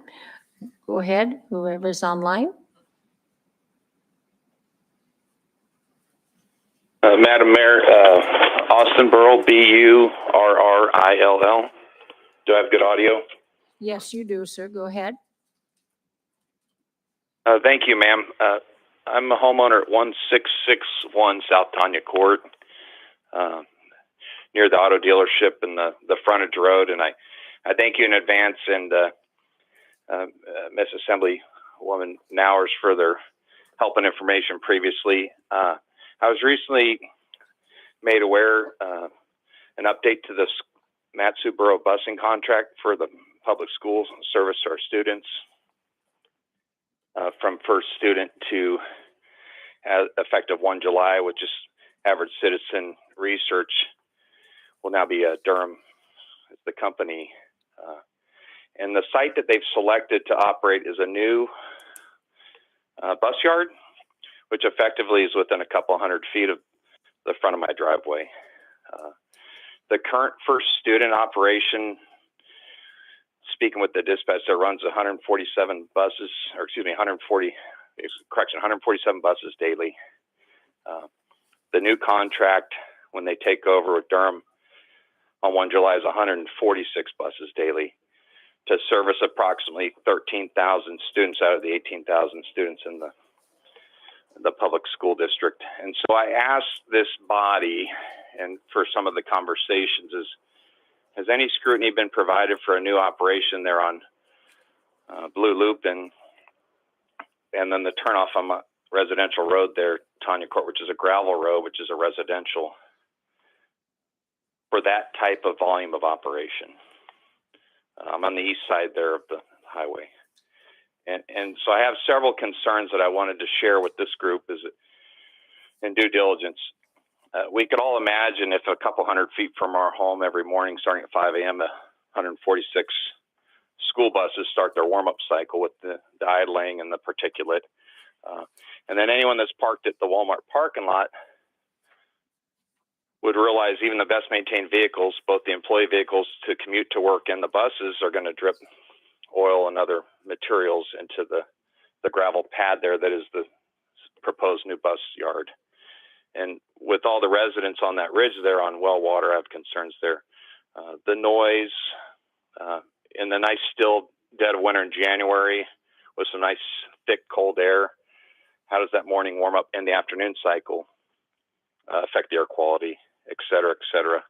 Go ahead, whoever's online. Madam Mayor, Austin Burrell, Burrill. Do I have good audio? Yes, you do, sir. Go ahead. Thank you, ma'am. I'm a homeowner at 1661 South Tanya Court, near the auto dealership and the frontage road. And I thank you in advance and Miss Assemblywoman Nowers for their help and information previously. I was recently made aware an update to the Matsu Borough busing contract for the public schools service to our students. From first student to effective 1 July, which is average citizen research will now be Durham as the company. And the site that they've selected to operate is a new bus yard, which effectively is within a couple hundred feet of the front of my driveway. The current first student operation, speaking with the dispatch, that runs 147 buses, or excuse me, 147 buses daily. The new contract, when they take over with Durham on 1 July, is 146 buses daily to service approximately 13,000 students out of the 18,000 students in the public school district. And so I asked this body, and for some of the conversations, has any scrutiny been provided for a new operation there on Blue Loop and then the turnoff on a residential road there, Tanya Court, which is a gravel road, which is a residential, for that type of volume of operation? I'm on the east side there of the highway. And so I have several concerns that I wanted to share with this group in due diligence. We could all imagine if a couple hundred feet from our home every morning, starting at 5 a.m., 146 school buses start their warm-up cycle with the idling and the particulate. And then anyone that's parked at the Walmart parking lot would realize even the best maintained vehicles, both the employee vehicles to commute to work and the buses, are going to drip oil and other materials into the gravel pad there that is the proposed new bus yard. And with all the residents on that ridge there on Wellwater, I have concerns there. The noise in the nice still dead of winter in January with some nice thick cold air. How does that morning warm up in the afternoon cycle affect the air quality, et cetera, et cetera?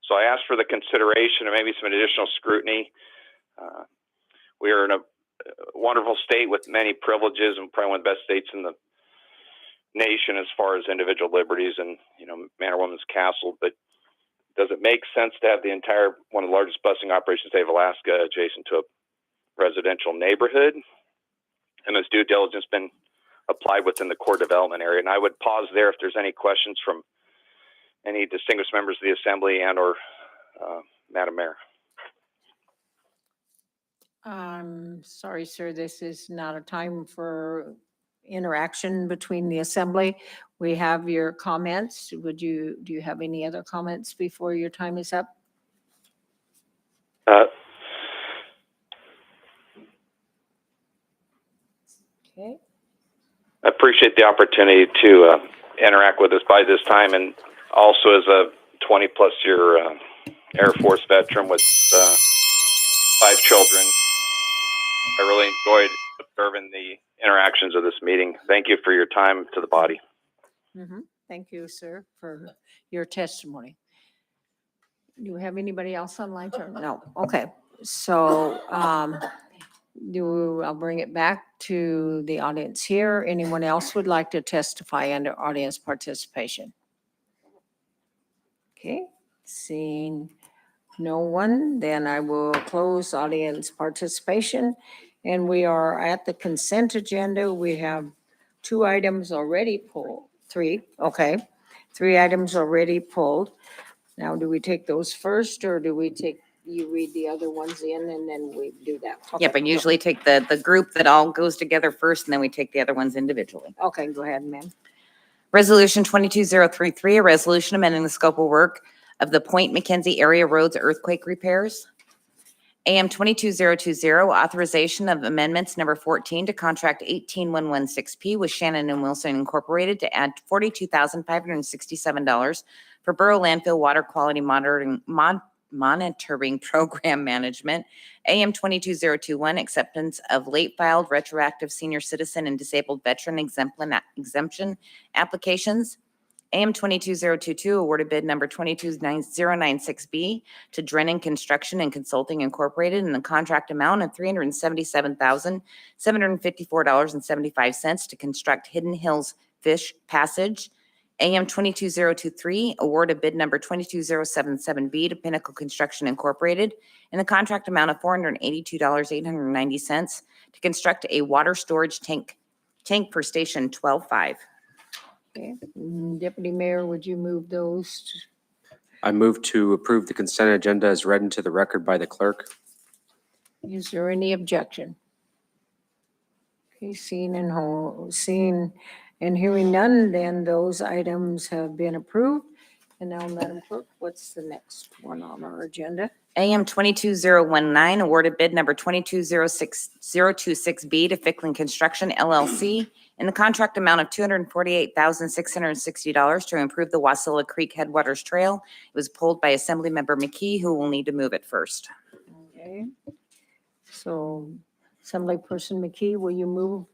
So I asked for the consideration and maybe some additional scrutiny. We are in a wonderful state with many privileges and probably one of the best states in the nation as far as individual liberties and, man or woman's castle. But does it make sense to have the entire, one of the largest busing operations in the state of Alaska adjacent to a residential neighborhood? And has due diligence been applied within the core development area? And I would pause there if there's any questions from any distinguished members of the Assembly and or Madam Mayor. I'm sorry, sir, this is not a time for interaction between the assembly. We have your comments. Do you have any other comments before your time is up? Okay. I appreciate the opportunity to interact with us by this time, and also as a 20-plus year Air Force veteran with 5 children. I really enjoyed observing the interactions of this meeting. Thank you for your time to the body. Thank you, sir, for your testimony. Do we have anybody else online? No. Okay. So I'll bring it back to the audience here. Anyone else would like to testify under audience participation? Okay, seeing no one, then I will close audience participation. And we are at the consent agenda. We have 2 items already pulled. 3, okay. 3 items already pulled. Now, do we take those first, or do we take, you read the other ones in and then we do that? Yep, Okay. and usually take the group that all goes together first, and then we take the other ones individually. Okay, go ahead, ma'am. Resolution 22033, a resolution amending the scope of work of the Point McKenzie Area Roads earthquake repairs. AM 22020, authorization of amendments number 14 to contract 18116P with Shannon and Wilson Incorporated to add $42,567 for Borough landfill water quality monitoring program management. AM 22021, acceptance of late filed retroactive senior citizen and disabled veteran exemption applications. AM 22022, awarded bid number 22096B to Drennan Construction and Consulting Incorporated in the contract amount of $377,754.75 to construct Hidden Hills Fish Passage. AM 22023, awarded bid number 22077B to Pinnacle Construction Incorporated in the contract amount of $482,890 to construct a water storage tank for Station 125. Okay. Deputy Mayor, would you move those? I move to approve the consent agenda as read into the record by the clerk. Is there any objection? Okay, seeing and hearing none, then those items have been approved. And now, Madam Clerk, what's the next one on our agenda? AM 22019, awarded bid number 22026B to Ficklin Construction LLC in the contract amount of $248,660 to improve the Russella Creek Headwaters Trail. It was pulled by Assemblymember McKee, who will need to move it first. Okay. So Assemblyperson McKee, will you move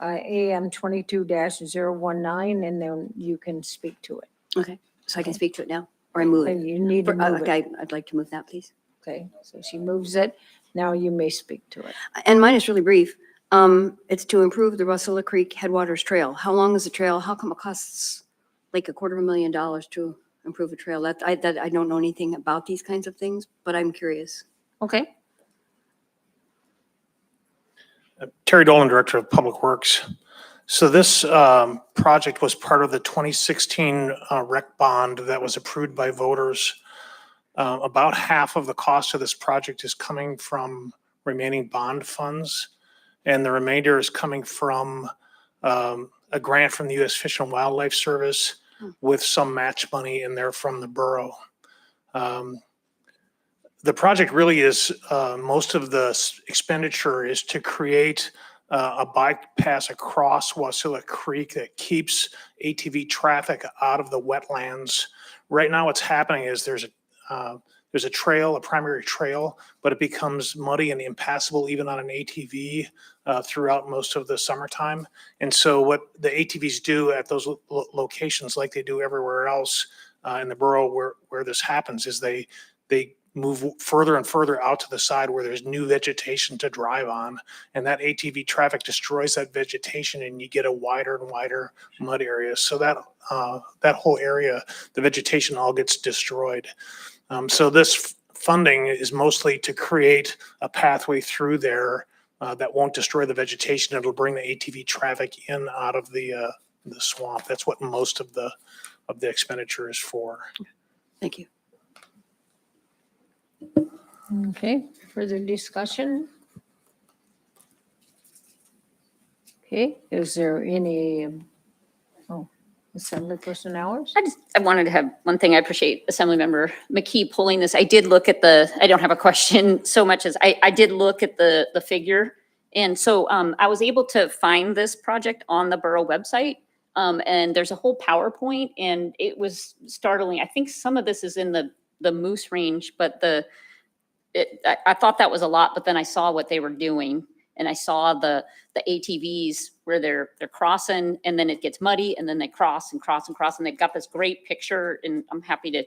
AM 22-019 and then you can speak to it? Okay, so I can speak to it now, or I move it? You need to move it. Okay, I'd like to move that, please. Okay, so she moves it. Now you may speak to it. And mine is really brief. It's to improve the Russella Creek Headwaters Trail. How long is the trail? How come it costs like $250,000 to improve a trail? I don't know anything about these kinds of things, but I'm curious. Okay. Terry Dolan, Director of Public Works. So this project was part of the 2016 rec bond that was approved by voters. About half of the cost of this project is coming from remaining bond funds, and the remainder is coming from a grant from the U.S. Fish and Wildlife Service with some match money in there from the borough. The project really is, most of the expenditure is to create a bypass across Russella Creek that keeps ATV traffic out of the wetlands. Right now, what's happening is there's a trail, a primary trail, but it becomes muddy and impassable even on an ATV throughout most of the summertime. And so what the ATVs do at those locations, like they do everywhere else in the borough where this happens, is they move further and further out to the side where there's new vegetation to drive on. And that ATV traffic destroys that vegetation and you get a wider and wider mud area. So that whole area, the vegetation all gets destroyed. So this funding is mostly to create a pathway through there that won't destroy the vegetation. It'll bring the ATV traffic in out of the swamp. That's what most of the expenditure is for. Thank you. Okay, further discussion? Okay, is there any, assembly person hours? I wanted to have one thing. I appreciate Assemblymember McKee pulling this. I did look at I don't have a question so much as I did look at the figure. And so I was able to find this project on the borough website. And there's a whole PowerPoint and it was startling. I think some of this is in the moose range, but I thought that was a lot, but then I saw what they were doing. And I saw the ATVs where they're crossing and then it gets muddy and then they cross and cross and cross. And they've got this great picture and I'm happy to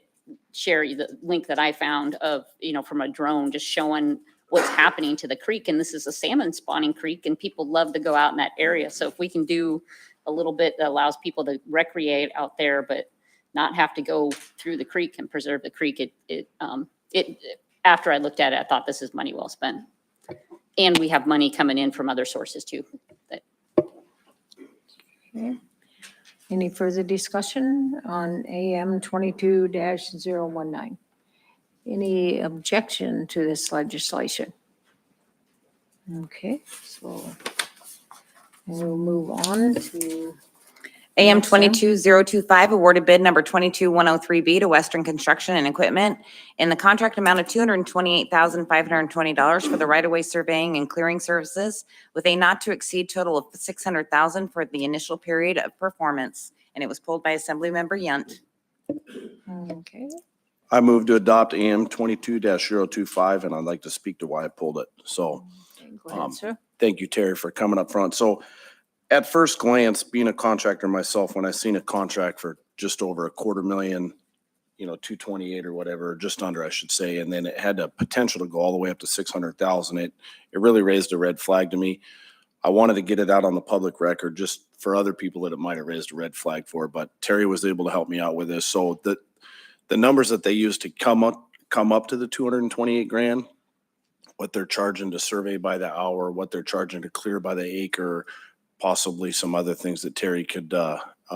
share you the link that I found of, from a drone just showing what's happening to the creek. And this is a salmon spawning creek and people love to go out in that area. So if we can do a little bit that allows people to recreate out there, but not have to go through the creek and preserve the creek, after I looked at it, I thought this is money well spent. And we have money coming in from other sources too. Okay. Any further discussion on AM 22-019? Any objection to this legislation? Okay, so we'll move on to AM Next item. 22025, awarded bid number 22103B to Western Construction and Equipment in the contract amount of $228,520 for the right-of-way surveying and clearing services with a not-to-exceed total of $600,000 for the initial period of performance. And it was pulled by Assemblymember Yunt. Okay, I move to adopt AM 22-025, and I'd like to speak to why I pulled it. So go ahead, sir. thank you, Terry, for coming up front. So at first glance, being a contractor myself, when I seen a contract for just over $250,000, 228 or whatever, just under, I should say, and then it had the potential to go all the way up to 600,000, it really raised a red flag to me. I wanted to get it out on the public record just for other people that it might have raised a red flag for, but Terry was able to help me out with this. So the numbers that they used to come up to the 228 grand, what they're charging to survey by the hour, what they're charging to clear by the acre, possibly some other things that Terry could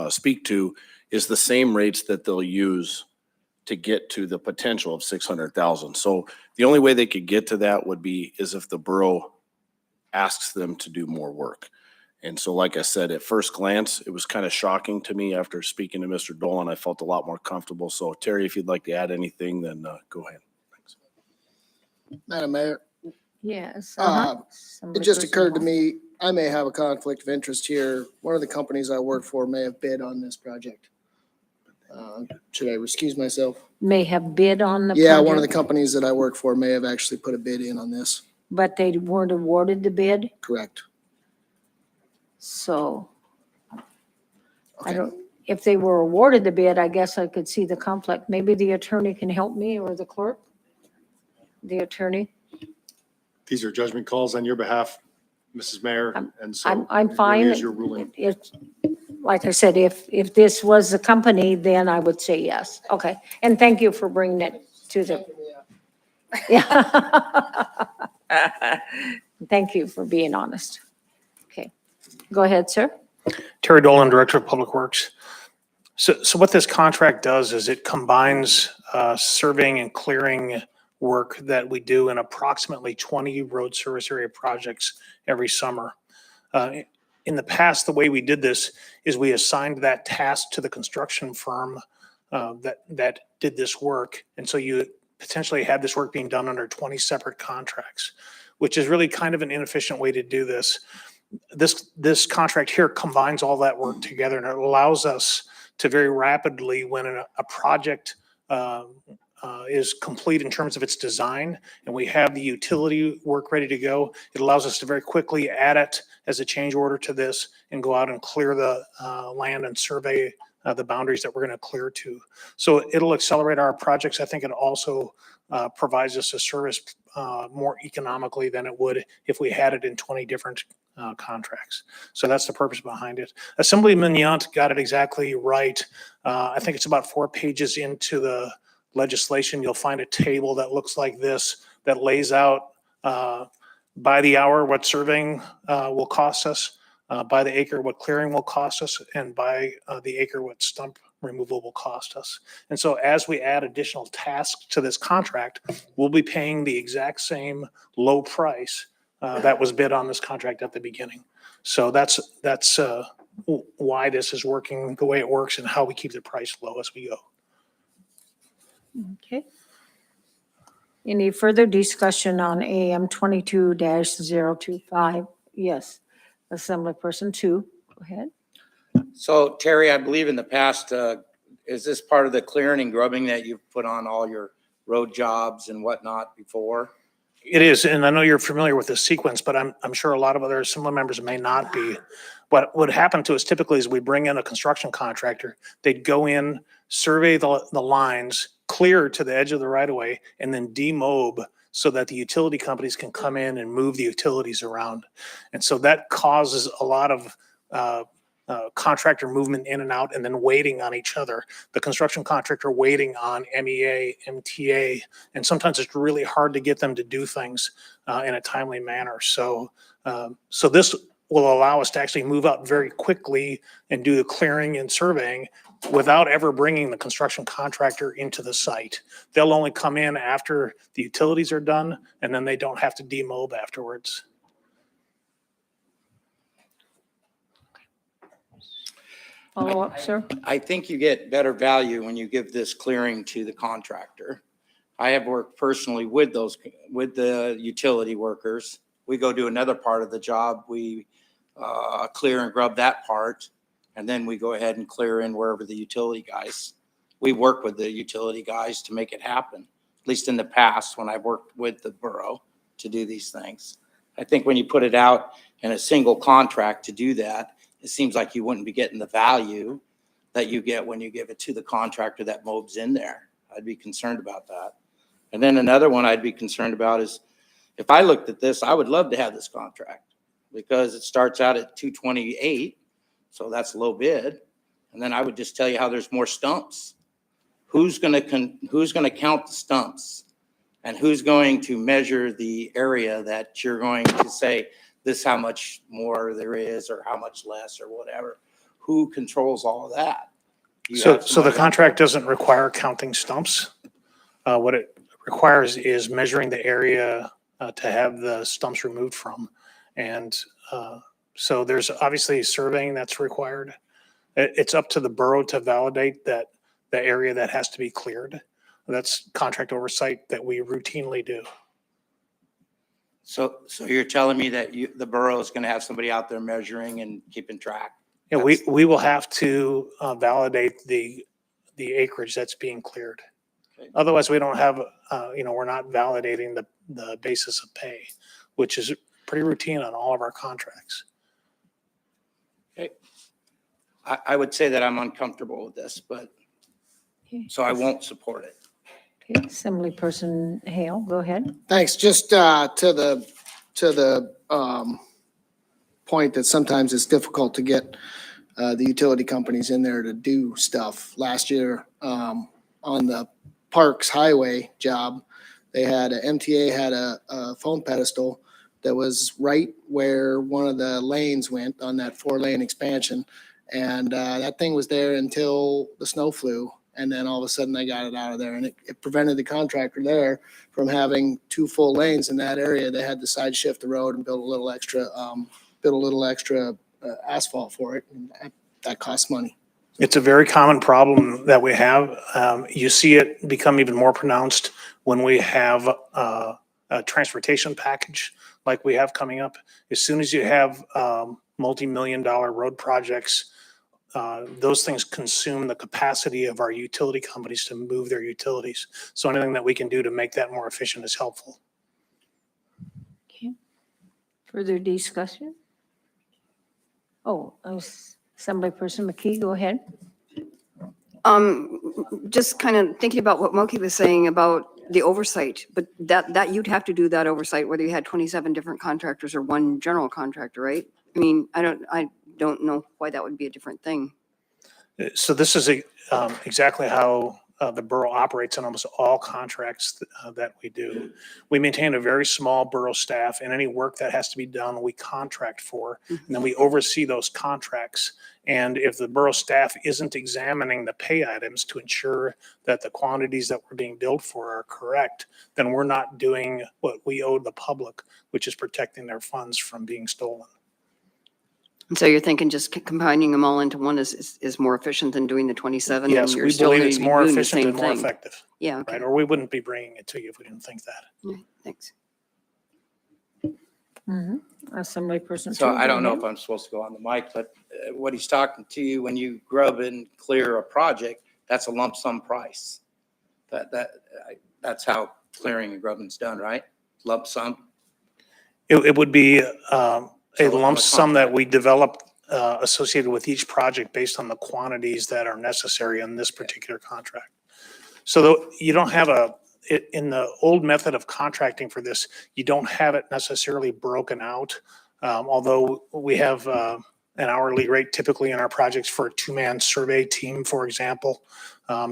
speak to, is the same rates that they'll use to get to the potential of 600,000. So the only way they could get to that is if the borough asks them to do more work. And so, like I said, at first glance, it was kind of shocking to me. After speaking to Mr. Dolan, I felt a lot more comfortable. So Terry, if you'd like to add anything, then go ahead. Thanks. Madam Mayor, Yes. it just occurred to me, I may have a conflict of interest here. One of the companies I work for may have bid on this project. Should I excuse myself? May have bid on the Yeah, one of the project, companies that I work for may have actually put a bid in on this. but they weren't awarded the bid, Correct. so I Okay. don't, if they were awarded the bid, I guess I could see the conflict. Maybe the attorney can help me or the clerk? The attorney? These are judgment calls on your behalf, Mrs. Mayor, and so. I'm it really fine. is your ruling. It's, like I said, if this was the company, then I would say yes. Okay, and thank you for bringing it to the, yeah. Thank you for being honest. Okay, go ahead, sir. Terry Dolan, Director of Public Works. So what this contract does is it combines surveying and clearing work that we do in approximately 20 road service area projects every summer. In in the past, the way we did this is we assigned that task to the construction firm that did this work. And so you potentially had this work being done under 20 separate contracts, which is really kind of an inefficient way to do this. This contract here combines all that work together, and it allows us to very rapidly, when a project is complete in terms of its design, and we have the utility work ready to go, it allows us to very quickly add it as a change order to this and go out and clear the land and survey the boundaries that we're going to clear to. So it'll accelerate our projects. I think it also provides us a service more economically than it would if we had it in 20 different contracts. So that's the purpose behind it. Assemblyman Yount got it exactly right. I think it's about 4 pages into the legislation. You'll find a table that looks like this that lays out by the hour what surveying will cost us, by the acre what clearing will cost us, and by the acre what stump removal will cost us. And so as we add additional tasks to this contract, we'll be paying the exact same low price that was bid on this contract at the beginning. So that's why this is working the way it works and how we keep the price low as we go. Okay. Any further discussion on AM 22-025? Yes. Assemblyperson 2, go ahead. So Terry, I believe in the past, is this part of the clearing and grubbing that you've put on all your road jobs and whatnot before? It is, and I know you're familiar with this sequence, but I'm sure a lot of other similar members may not be. What would happen to us typically is we bring in a construction contractor, they'd go in, survey the lines, clear to the edge of the right-of-way, and then demob so that the utility companies can come in and move the utilities around. And so that causes a lot of contractor movement in and out and then waiting on each other. The construction contractor waiting on MEA, MTA, and sometimes it's really hard to get them to do things in a timely manner. So, so this will allow us to actually move out very quickly and do the clearing and surveying without ever bringing the construction contractor into the site. They'll only come in after the utilities are done, and then they don't have to demob afterwards. Follow up, sir? I think you get better value when you give this clearing to the contractor. I have worked personally with the utility workers. We go do another part of the job. We clear and grub that part, and then we go ahead and clear in wherever the utility guys. We work with the utility guys to make it happen, at least in the past when I've worked with the borough to do these things. I think when you put it out in a single contract to do that, it seems like you wouldn't be getting the value that you get when you give it to the contractor that mobs in there. I'd be concerned about that. And then another one I'd be concerned about is if I looked at this, I would love to have this contract because it starts out at 228. So that's low bid. And then I would just tell you how there's more stumps. Who's going to count the stumps? And who's going to measure the area that you're going to say, this how much more there is or how much less or whatever? Who controls all of that? So the contract doesn't require counting stumps. What it requires is measuring the area to have the stumps removed from. And so there's obviously surveying that's required. It's up to the borough to validate that the area that has to be cleared. That's contract oversight that we routinely do. So you're telling me that the borough is going to have somebody out there measuring and keeping track? Yeah, we will have to validate the acreage that's being cleared. Okay. Otherwise, we don't have, we're not validating the basis of pay, which is pretty routine on all of our contracts. Okay. I would say that I'm uncomfortable with this, but so I won't support it. Okay, Assemblyperson Hale, go ahead. Thanks. Just to the point that sometimes it's difficult to get the utility companies in there to do stuff. Last year on the Parks Highway job, they had MTA had a phone pedestal that was right where one of the lanes went on that 4-lane expansion. And that thing was there until the snow flew. And then all of a sudden they got it out of there, and it prevented the contractor there from having 2 full lanes in that area. They had to side shift the road and build a little extra asphalt for it, and that costs money. It's a very common problem that we have. You see it become even more pronounced when we have a transportation package like we have coming up. As soon as you have multi-million-dollar road projects, those things consume the capacity of our utility companies to move their utilities. So anything that we can do to make that more efficient is helpful. Okay. Further discussion? Oh, Assemblyperson McKee, go ahead. Just kind of thinking about what Moki was saying about the oversight, but that you'd have to do that oversight whether you had 27 different contractors or one general contractor, right? I mean, I don't know why that would be a different thing. So this is exactly how the borough operates in almost all contracts that we do. We maintain a very small borough staff, and any work that has to be done, we contract for, and then we oversee those contracts. And if the borough staff isn't examining the pay items to ensure that the quantities that we're being billed for are correct, then we're not doing what we owe the public, which is protecting their funds from being stolen. And so you're thinking just combining them all into one is more efficient than doing the 27? and Yes, you're we still believe gonna it's be more doing the efficient same and more thing. effective. Yeah, okay. Right, or we wouldn't be bringing it to you if we didn't think that. Yeah, thanks. Assemblyperson. So Chu, I go don't know ahead. if I'm supposed to go on the mic, but what he's talking to you, when you grub and clear a project, that's a lump sum price. That's how clearing and grubbing's done, right? Lump sum. It would be a So on lump the sum that contract. we develop associated with each project based on the quantities that are necessary in this particular contract. So you don't have in the old method of contracting for this, you don't have it necessarily broken out. Although we have an hourly rate typically in our projects for a two-man survey team, for example.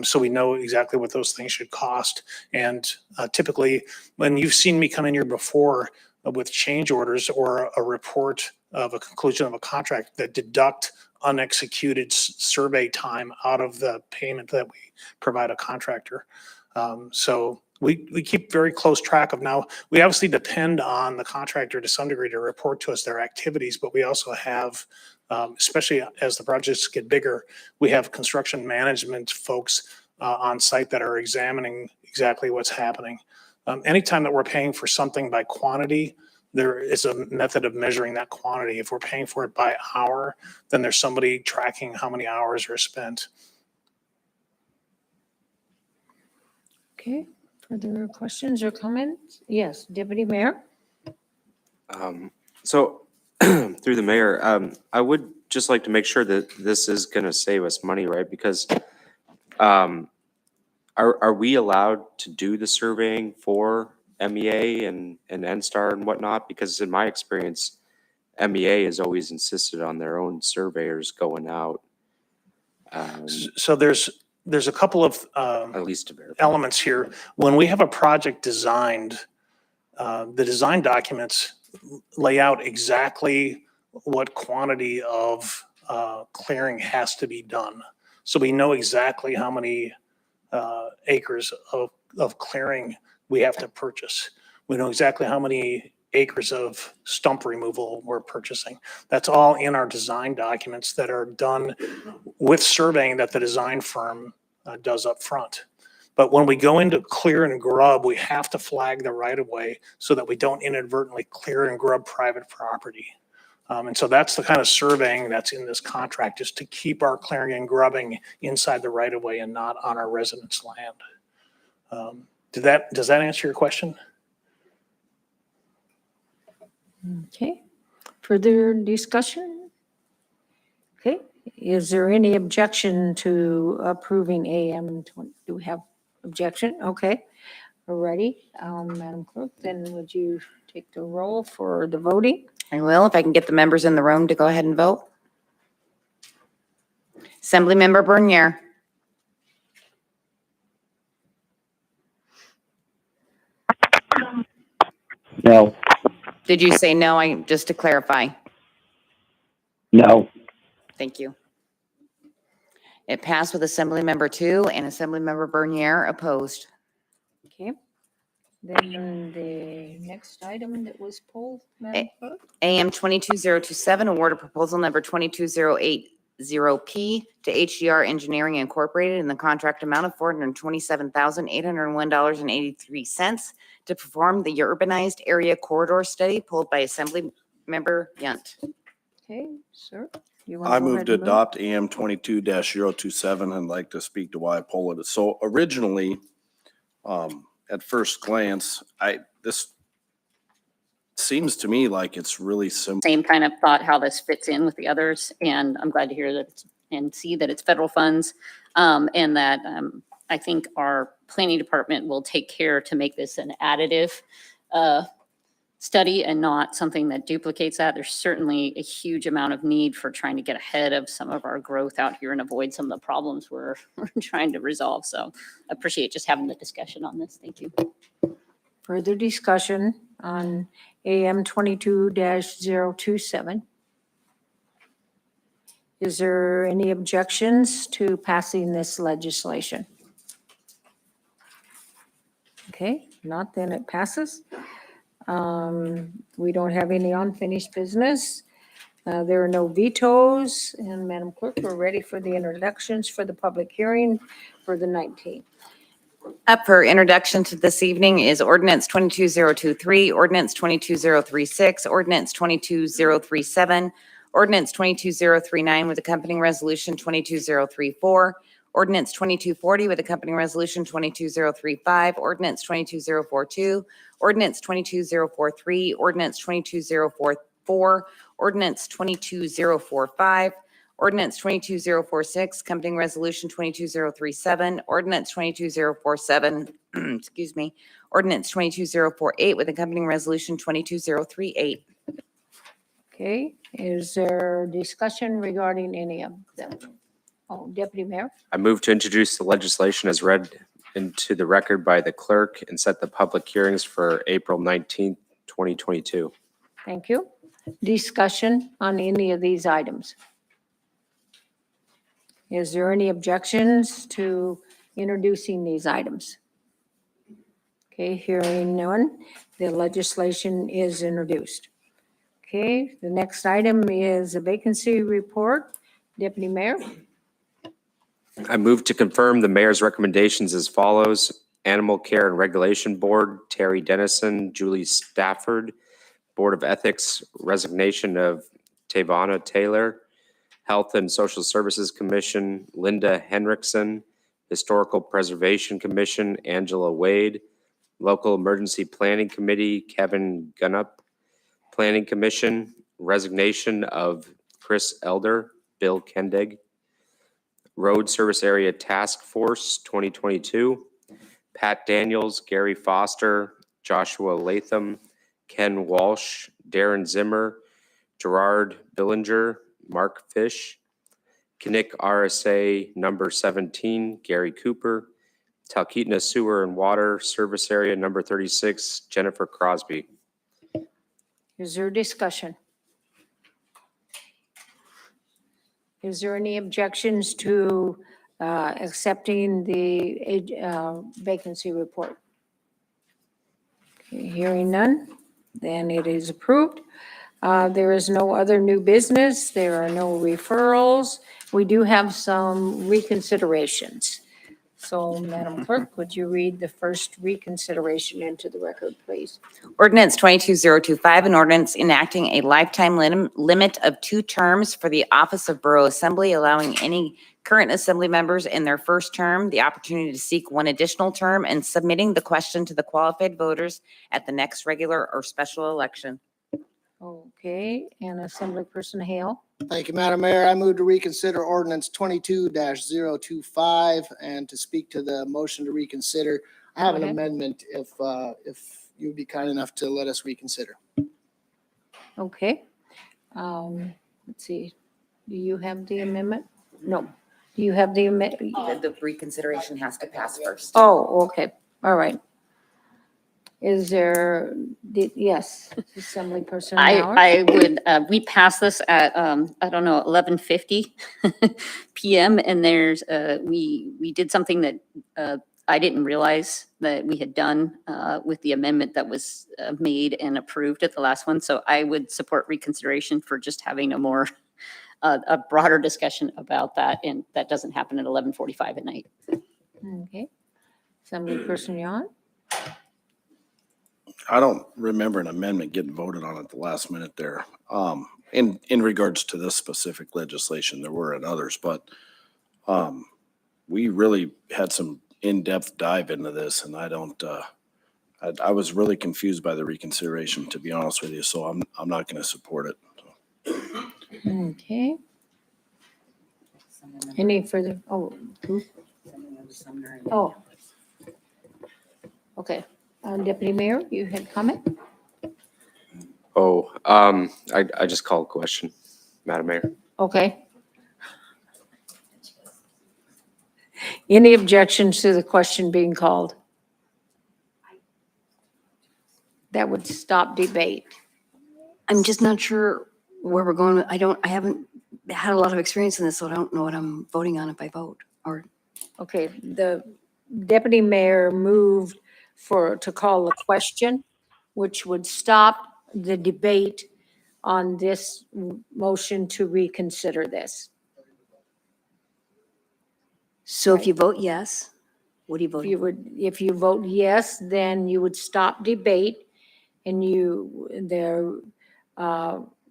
So we know exactly what those things should cost. And typically, when you've seen me come in here before with change orders or a report of a conclusion of a contract that deduct unexecuted survey time out of the payment that we provide a contractor. So we keep very close track of. Now, we obviously depend on the contractor to some degree to report to us their activities, but we also have, especially as the projects get bigger, we have construction management folks on site that are examining exactly what's happening. Anytime that we're paying for something by quantity, there is a method of measuring that quantity. If we're paying for it by hour, then there's somebody tracking how many hours are spent. Okay, further questions or comments? Yes, Deputy Mayor? So through the mayor, I would just like to make sure that this is going to save us money, right? Because are we allowed to do the surveying for MEA and NSTAR and whatnot? Because in my experience, MEA has always insisted on their own surveyors going out. So there's a couple of At least to verify. elements here. When we have a project designed, the design documents lay out exactly what quantity of clearing has to be done. So we know exactly how many acres of clearing we have to purchase. We know exactly how many acres of stump removal we're purchasing. That's all in our design documents that are done with surveying that the design firm does up front. But when we go into clear and grub, we have to flag the right of way so that we don't inadvertently clear and grub private property. And so that's the kind of surveying that's in this contract, is to keep our clearing and grubbing inside the right of way and not on our residents' land. Does that answer your question? Okay, further discussion? Okay, is there any objection to approving AM? Do we have objection? Okay, we're ready. Madam Clerk, then would you take the roll for the voting? I will, if I can get the members in the room to go ahead and vote. Assemblymember Bernier. No. Did you say no? Just to clarify. No. Thank you. It passed with Assemblymember 2 and Assemblymember Bernier opposed. Okay. Then the next item that was pulled, Madam Clerk? AM 22027, award a proposal number 22080P to HDR Engineering Incorporated in the contract amount of $427,801.83 to perform the urbanized area corridor study pulled by Assembly Member Yunt. Okay, sir. You want I to go move ahead to and move? adopt AM 22-027 and like to speak to why I pull it. So originally, at first glance, this seems to me like it's really simple. Same kind of thought how this fits in with the others, and I'm glad to hear that and see that it's federal funds, and that I think our planning department will take care to make this an additive study and not something that duplicates that. There's certainly a huge amount of need for trying to get ahead of some of our growth out here and avoid some of the problems we're trying to resolve. So I appreciate just having the discussion on this. Thank you. Further discussion on AM 22-027. Is there any objections to passing this legislation? Okay, not then it passes. We don't have any unfinished business. There are no vetoes, and Madam Clerk, we're ready for the introductions for the public hearing for the 19th. Up for introduction to this evening is Ordinance 22023, Ordinance 22036, Ordinance 22037, Ordinance 22039 with accompanying resolution 22034, Ordinance 2240 with accompanying resolution 22035, Ordinance 22042, Ordinance 22043, Ordinance 22044, Ordinance 22045, Ordinance 22046, accompanying resolution 22037, Ordinance 22047, excuse me, Ordinance 22048 with accompanying resolution 22038. Okay, is there discussion regarding any of them? Oh, Deputy Mayor? I move to introduce the legislation as read into the record by the clerk and set the public hearings for April 19th, 2022. Thank you. Discussion on any of these items? Is there any objections to introducing these items? Okay, hearing none, the legislation is introduced. Okay, the next item is a vacancy report. Deputy Mayor? I move to confirm the mayor's recommendations as follows. Animal Care and Regulation Board, Terry Dennison, Julie Stafford. Board of Ethics, resignation of Tavana Taylor. Health and Social Services Commission, Linda Henriksen. Historical Preservation Commission, Angela Wade. Local Emergency Planning Committee, Kevin Gunnup. Planning Commission, resignation of Chris Elder, Bill Kendig. Road Service Area Task Force 2022, Pat Daniels, Gary Foster, Joshua Latham, Ken Walsh, Darren Zimmer, Gerard Billinger, Mark Fish, Kinnick RSA number 17, Gary Cooper, Talkeetna Sewer and Water Service Area number 36, Jennifer Crosby. Is there discussion? Is there any objections to accepting the vacancy report? Okay, hearing none, then it is approved. There is no other new business. There are no referrals. We do have some reconsiderations. So, Madam Clerk, would you read the first reconsideration into the record, please? Ordinance 22025, an ordinance enacting a lifetime limit of 2 terms for the office of Borough Assembly, allowing any current assembly members in their first term the opportunity to seek 1 additional term and submitting the question to the qualified voters at the next regular or special election. Okay, and Assemblyperson Hale? Thank you, Madam Mayor. I move to reconsider ordinance 22-025 and to speak to the motion to reconsider. I have Go an ahead. amendment if you'd be kind enough to let us reconsider. Okay. Let's see. Do you have the amendment? No. Do you have the amendment? The reconsideration has to pass first. Oh, okay. All right. Is there, yes, Assemblyperson Howard? I would, we passed this at, I don't know, 11:50 PM, and there's, we did something that I didn't realize that we had done with the amendment that was made and approved at the last one. So I would support reconsideration for just having a more, a broader discussion about that. And that doesn't happen at 11:45 at night. Okay. Assemblyperson Yuan? I don't remember an amendment getting voted on at the last minute there. In regards to this specific legislation, there were in others, but we really had some in-depth dive into this, and I was really confused by the reconsideration, to be honest with you, so I'm not gonna support it. Okay. Any further, who? Oh. Okay. Deputy Mayor, you had comment? Oh, I just called a question, Madam Mayor. Okay. Any objections to the question being called? That would stop debate. I'm just not sure where we're going. I haven't had a lot of experience in this, so I don't know what I'm voting on if I vote or. Okay, the deputy mayor moved to call a question, which would stop the debate on this motion to reconsider this. So if you vote yes, what do you vote? If you vote yes, then you would stop debate and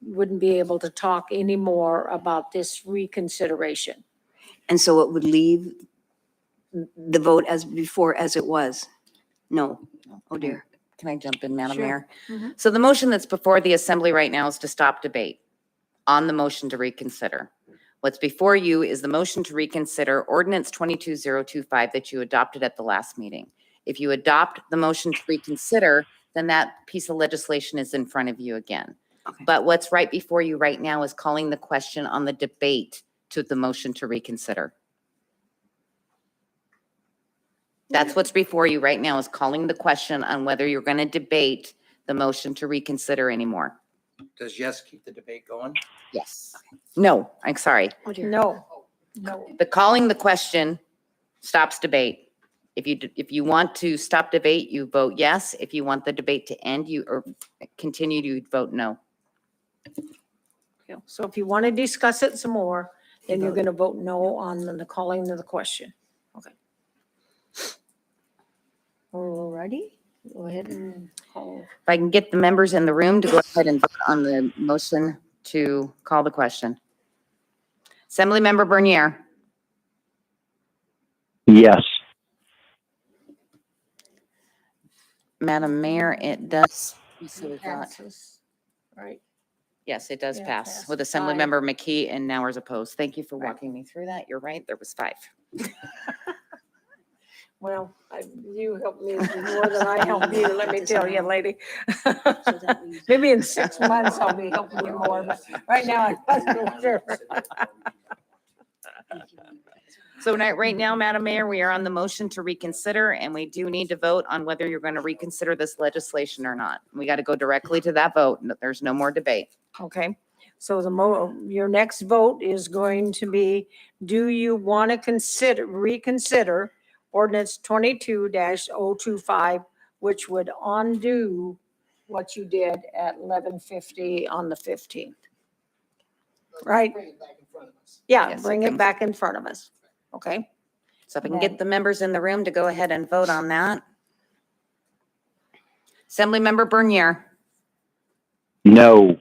wouldn't be able to talk anymore about this reconsideration. And so it would leave the vote as before as it was? No. Oh dear. Can I jump in, Madam Sure. Mayor? Mhm. So the motion that's before the assembly right now is to stop debate on the motion to reconsider. What's before you is the motion to reconsider ordinance 22025 that you adopted at the last meeting. If you adopt the motion to reconsider, then that piece of legislation is in front of you again. Okay. But what's right before you right now is calling the question on the debate to the motion to reconsider. That's what's before you right now is calling the question on whether you're going to debate the motion to reconsider anymore. Does yes keep the debate going? Yes. No, I'm sorry. Oh dear. No. The calling the question stops debate. If you want to stop debate, you vote yes. If you want the debate to end, or continue, you vote no. So if you want to discuss it some more, then you're going to vote no on the calling of the question. Okay. All righty, go ahead and call. If I can get the members in the room to go ahead and vote on the motion to call the question. Assemblymember Bernier, Yes. Madam Mayor, it does. So we've got, Passes. Right. yes, it does Yeah, pass passed. with Assemblymember McKee and Nowers opposed. Thank you for walking me through that. You're right, there was 5. Well, you helped me more than I helped you, let me tell you, lady. Maybe in 6 months I'll be helping you more, but right now I wasn't sure. So right now, Madam Mayor, we are on the motion to reconsider, and we do need to vote on whether you're going to reconsider this legislation or not. We got to go directly to that vote. There's no more debate. Okay, so your next vote is going to be, do you want to reconsider ordinance 22-025, which would undo what you did at 11:50 on the 15th? Right? Bring it back in front of us. Yeah, Yes, bring it it can- back in front of us. Okay, So if I can get the members in the room to go ahead and vote on that. Assemblymember Bernier, No.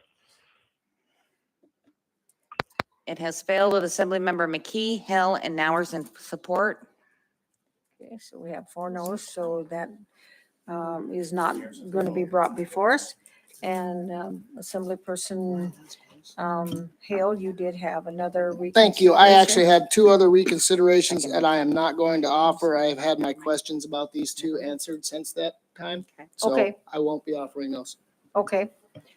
it has failed with Assemblymember McKee, Hill, and Nowers in support. okay, so we have 4 no's, so that is not going to be brought before us. And Assemblyperson Hale, you did have another reconsideration. Thank you. I actually had 2 other reconsiderations that I am not going to offer. I have had my questions about these 2 answered since that time. So Okay. I won't be offering those. Okay,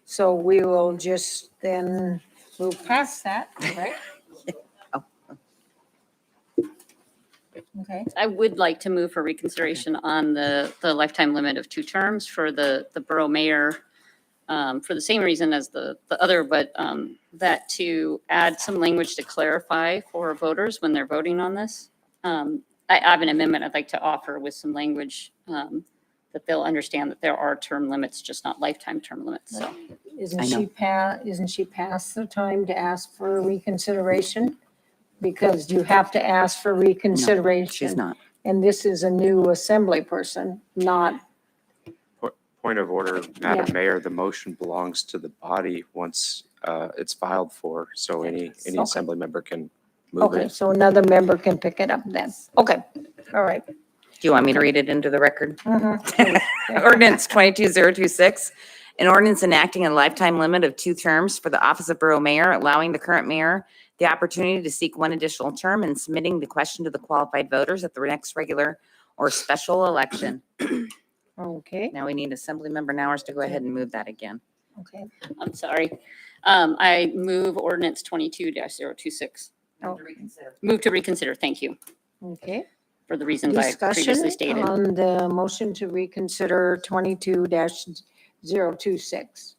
so we will just then move past that, right? Okay, I would like to move for reconsideration on the lifetime limit of 2 terms for the borough mayor, for the same reason as the other, but that to add some language to clarify for voters when they're voting on this. I have an amendment I'd like to offer with some language that they'll understand that there are term limits, just not lifetime term limits. So Isn't I know. isn't she past the time to ask for reconsideration? Because you have to ask for reconsideration. She's not. And this is a new assembly person, not, Point of order, Yeah. Madam Mayor, the motion belongs to the body once it's filed for, so any Okay. assembly member can move okay, it. so another member can pick it up then. Okay, all right. Do you want me to read it into the record? Mhm. Ordinance 22026, an ordinance enacting a lifetime limit of 2 terms for the office of Borough Mayor, allowing the current mayor the opportunity to seek 1 additional term and submitting the question to the qualified voters at the next regular or special election. Okay, Now we need assembly member Nowers to go ahead and move that again. okay. I'm sorry. I move ordinance 22-026. Oh, Move to reconsider. Thank you okay. for the reasons I Discussion previously stated. on the motion to reconsider 22-026.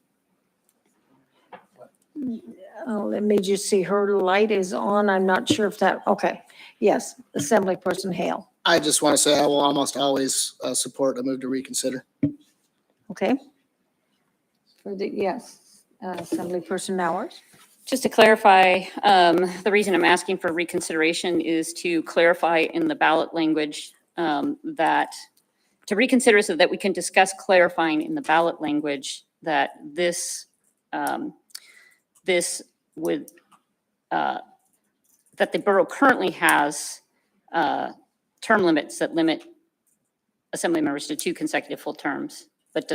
Oh, let me just see, her light is on. I'm not sure if that, okay. Yes, Assembly Person Hale. I just want to say I will almost always support a move to reconsider. Okay. For the, yes, Assembly Person Nowers. Just to clarify, the reason I'm asking for reconsideration is to clarify in the ballot language that, to reconsider so that we can discuss clarifying in the ballot language that this, this would, that the borough currently has term limits that limit assembly members to 2 consecutive full terms, but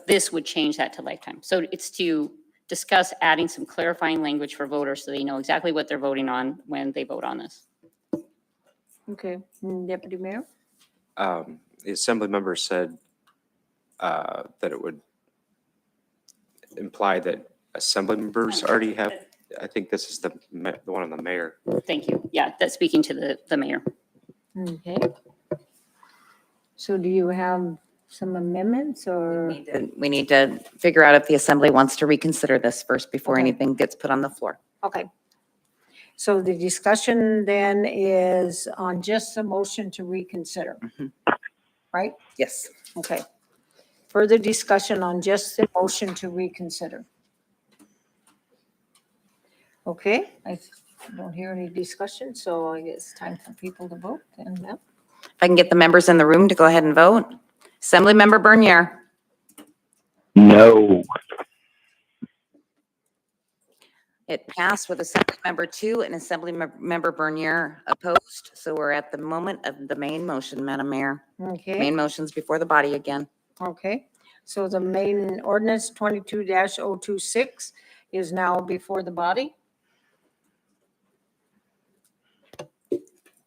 this would change that to lifetime. So it's to discuss adding some clarifying language for voters so they know exactly what they're voting on when they vote on this. Okay, Deputy Mayor? The assembly member said that it would imply that assembly members already have, I think this is the one on the mayor. Thank you. Yeah, that's speaking to the mayor. Okay. So do you have some amendments or? We need to figure out if the assembly wants to reconsider this first before Okay. anything gets put on the floor. Okay. So the discussion then is on just the motion to reconsider, right? Yes. Okay. Further discussion on just the motion to reconsider. Okay, I don't hear any discussion, so I guess it's time for people to vote then. Yeah. If I can get the members in the room to go ahead and vote. Assembly member Bernier, No. it passed with Assembly member 2 and Assembly member Bernier opposed. So we're at the moment of the main motion, Madam Mayor. Okay, Main motion's before the body again. okay. So the main ordinance 22-026 is now before the body.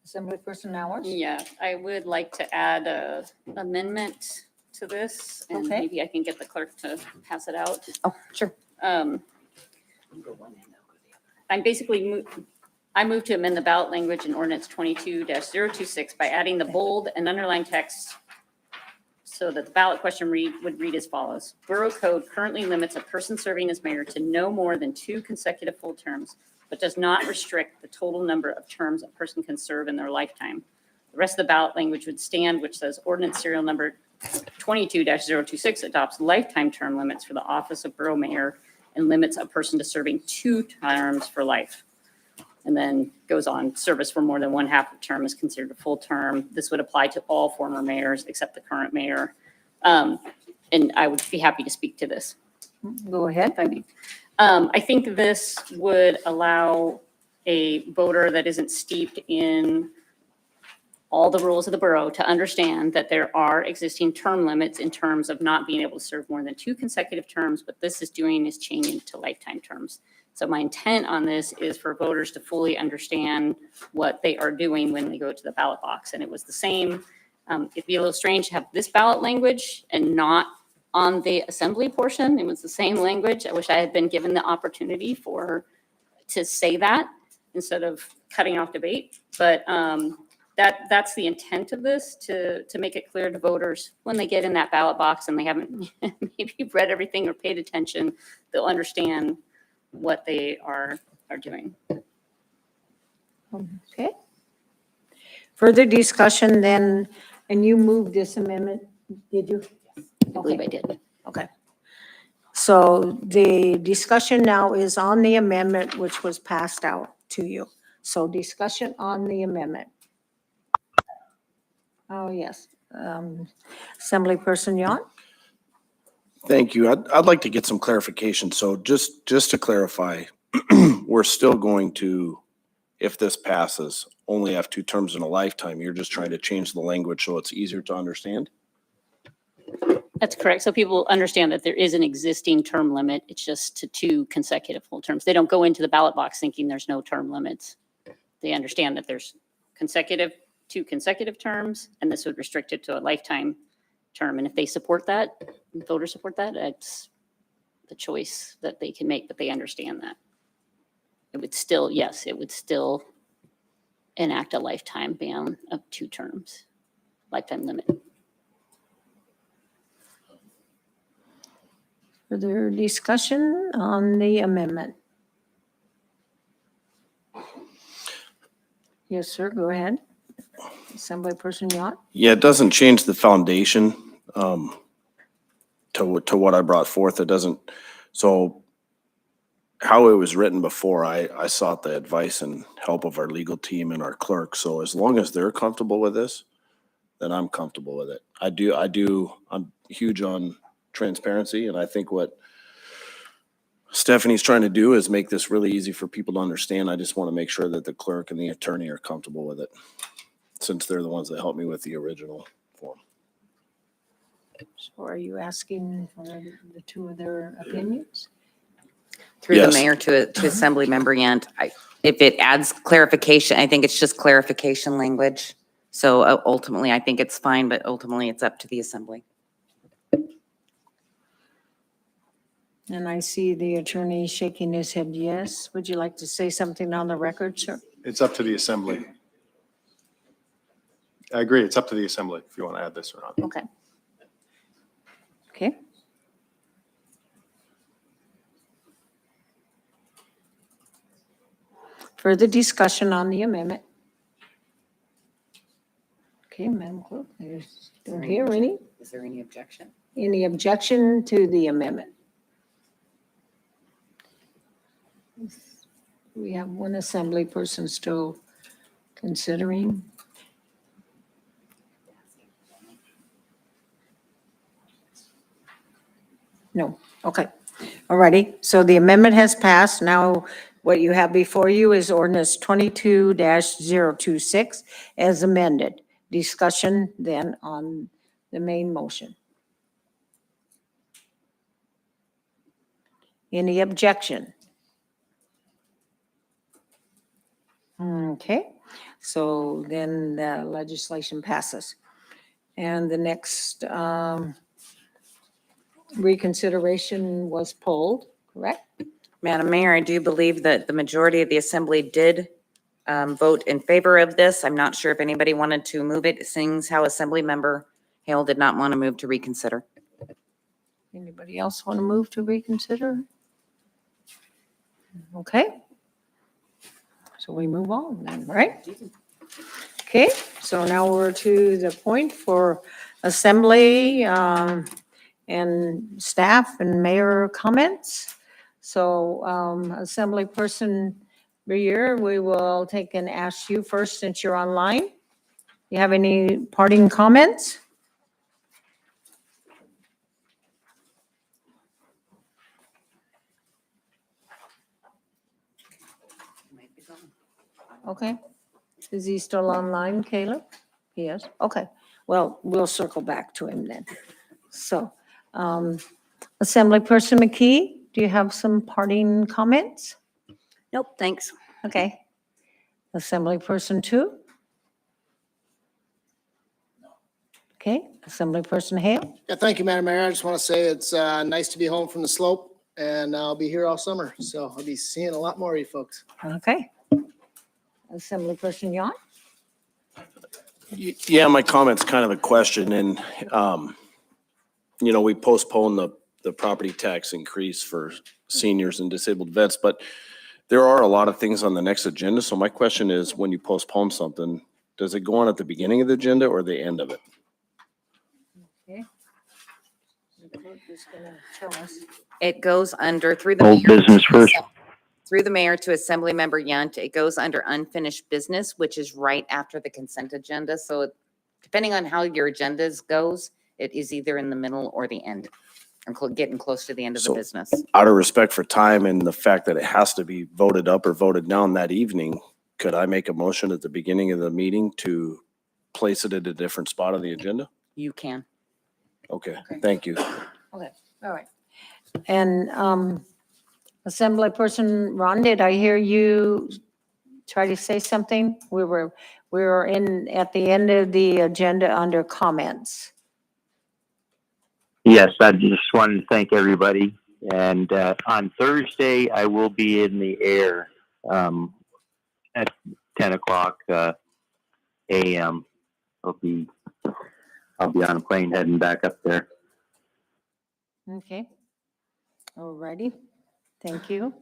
Assemblyperson Nowers? Yeah, I would like to add a amendment to this, and Okay. maybe I can get the clerk to pass it out. Oh, sure. I'm basically, I move to amend the ballot language in ordinance 22-026 by adding the bold and underlined text so that the ballot question would read as follows. Borough code currently limits a person serving as mayor to no more than 2 consecutive full terms, but does not restrict the total number of terms a person can serve in their lifetime. The rest of the ballot language would stand, which says ordinance serial number 22-026 adopts lifetime term limits for the office of borough mayor and limits a person to serving 2 terms for life. And then goes on, service for more than 1/2 a term is considered a full term. This would apply to all former mayors except the current mayor. And I would be happy to speak to this. Go ahead. I think this would allow a voter that isn't steeped in all the rules of the borough to understand that there are existing term limits in terms of not being able to serve more than 2 consecutive terms. What this is doing is changing to lifetime terms. So my intent on this is for voters to fully understand what they are doing when they go to the ballot box. And it was the same. It'd be a little strange to have this ballot language and not on the assembly portion. It was the same language. I wish I had been given the opportunity to say that instead of cutting off debate. But that's the intent of this, to make it clear to voters when they get in that ballot box and they haven't maybe read everything or paid attention, they'll understand what they are doing. Okay. Further discussion then, and you moved this amendment, did you? I believe I did. Okay. So the discussion now is on the amendment which was passed out to you. So discussion on the amendment. Oh, yes. Assemblyperson Yon? Thank you. I'd like to get some clarification. So just to clarify, we're still going to, if this passes, only have 2 terms in a lifetime. You're just trying to change the language so it's easier to understand? That's correct. So people understand that there is an existing term limit. It's just to 2 consecutive full terms. They don't go into the ballot box thinking there's no term limits. They understand that there's 2 consecutive terms, and this would restrict it to a lifetime term. And if they support that, voters support that, it's the choice that they can make, but they understand that. It would still, yes, it would still enact a lifetime ban of 2 terms, lifetime limit. Further discussion on the amendment? Yes, sir, go ahead. Assemblyperson Yacht? Yeah, it doesn't change the foundation to what I brought forth. It doesn't, so how it was written before, I sought the advice and help of our legal team and our clerk. So as long as they're comfortable with this, then I'm comfortable with it. I'm huge on transparency, and I think what Stephanie's trying to do is make this really easy for people to understand. I just want to make sure that the clerk and the attorney are comfortable with it, since they're the ones that helped me with the original form. So are you asking for the 2 of their opinions? Through the Yes. mayor to Assembly Member Yant, if it adds clarification, I think it's just clarification language. So ultimately, I think it's fine, but ultimately it's up to the assembly. And I see the attorney shaking his head yes. Would you like to say something on the record, sir? It's up to the assembly. I agree. It's up to the assembly if you want to add this or not. Okay. Okay. Further discussion on the amendment? Okay, Madam Clerk, don't hear any. Is there any objection? Any objection to the amendment? We have one assembly person still considering. No, okay. All righty, so the amendment has passed. Now, what you have before you is ordinance 22-026 as amended. Discussion then on the main motion. Any objection? Okay, so then the legislation passes. And the next reconsideration was pulled, correct? Madam Mayor, I do believe that the majority of the assembly did vote in favor of this. I'm not sure if anybody wanted to move it, seeing how Assembly Member Hale did not want to move to reconsider. Anybody else want to move to reconsider? Okay. So we move on then, right? Okay, so now we're to the point for assembly and staff and mayor comments. So Assemblyperson Brier, we will take and ask you first since you're online. You have any parting comments? Okay. Is he still online, Caleb? He is? Okay. Well, we'll circle back to him then. So, Assemblyperson McKee, do you have some parting comments? Nope, thanks. Okay. Assemblyperson 2? Okay. Assemblyperson Hale? Yeah, thank you, Madam Mayor. I just want to say it's nice to be home from the slope, and I'll be here all summer. So I'll be seeing a lot more of you folks. Okay. Assemblyperson Yon? Yeah, my comment's kind of a question, and, we postponed the property tax increase for seniors and disabled vets, but there are a lot of things on the next agenda. So my question is, when you postpone something, Does it go on at the beginning of the agenda or the end of it? Okay. The clerk is gonna tell us. It goes under through the. Old mayor business to first. Through the mayor to Assembly Member Yunt, it goes under unfinished business, which is right after the consent agenda. So depending on how your agendas goes, it is either in the middle or the end. I'm getting close to the end of the So- business. Out of respect for time and the fact that it has to be voted up or voted down that evening, could I make a motion at the beginning of the meeting to place it at a different spot on the agenda? You can. Okay, thank you. Okay, all right. And Assemblyperson Ron, did I hear you try to say something? We were at the end of the agenda under comments. Yes, I just wanted to thank everybody. And on Thursday, I will be in the air at 10 o'clock a.m. I'll be on a plane heading back up there. Okay. All righty. Thank you.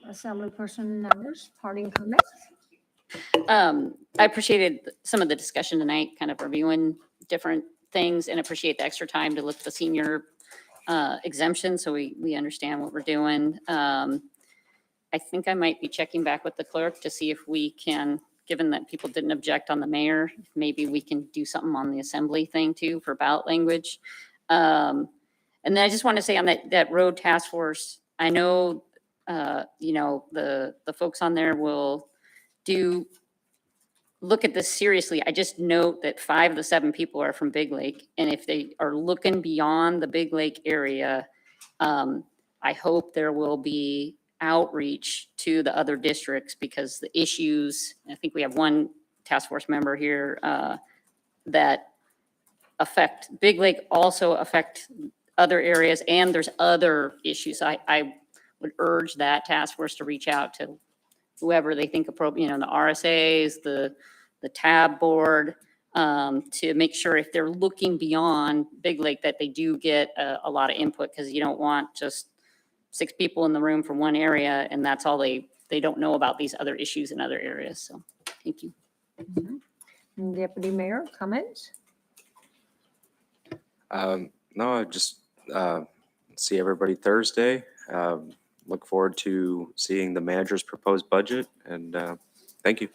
Assemblyperson Numbers, parting comments? I appreciated some of the discussion tonight, kind of reviewing different things, and appreciate the extra time to look at the senior exemption, so we understand what we're doing. I think I might be checking back with the clerk to see if we can, given that people didn't object on the mayor, maybe we can do something on the assembly thing too for ballot language. And then I just want to say on that road task force, I know, the folks on there will look at this seriously. I just note that 5 of the 7 people are from Big Lake. And if they are looking beyond the Big Lake area, I hope there will be outreach to the other districts, because the issues, I think we have one task force member here that affect Big Lake, also affect other areas, and there's other issues. I would urge that task force to reach out to whoever they think appropriate, the RSAs, the tab board, to make sure if they're looking beyond Big Lake that they do get a lot of input, because you don't want just 6 people in the room from one area and that's all they don't know about these other issues in other areas. So thank you. Deputy Mayor, comments? No, just see everybody Thursday. Look forward to seeing the manager's proposed budget, and thank you.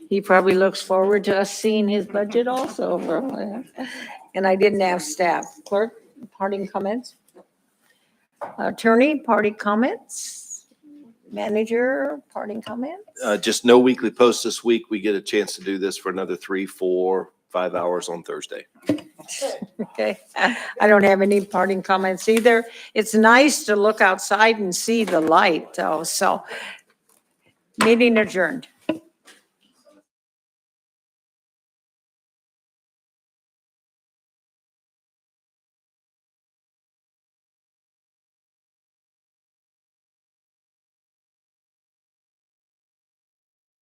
He probably looks forward to us seeing his budget also. And I didn't have staff. Clerk, parting comments? Attorney, parting comments? Manager, parting comments? Just no weekly post this week. We get a chance to do this for another 3, 4, 5 hours on Thursday. Okay, I don't have any parting comments either. It's nice to look outside and see the light though, so meeting adjourned.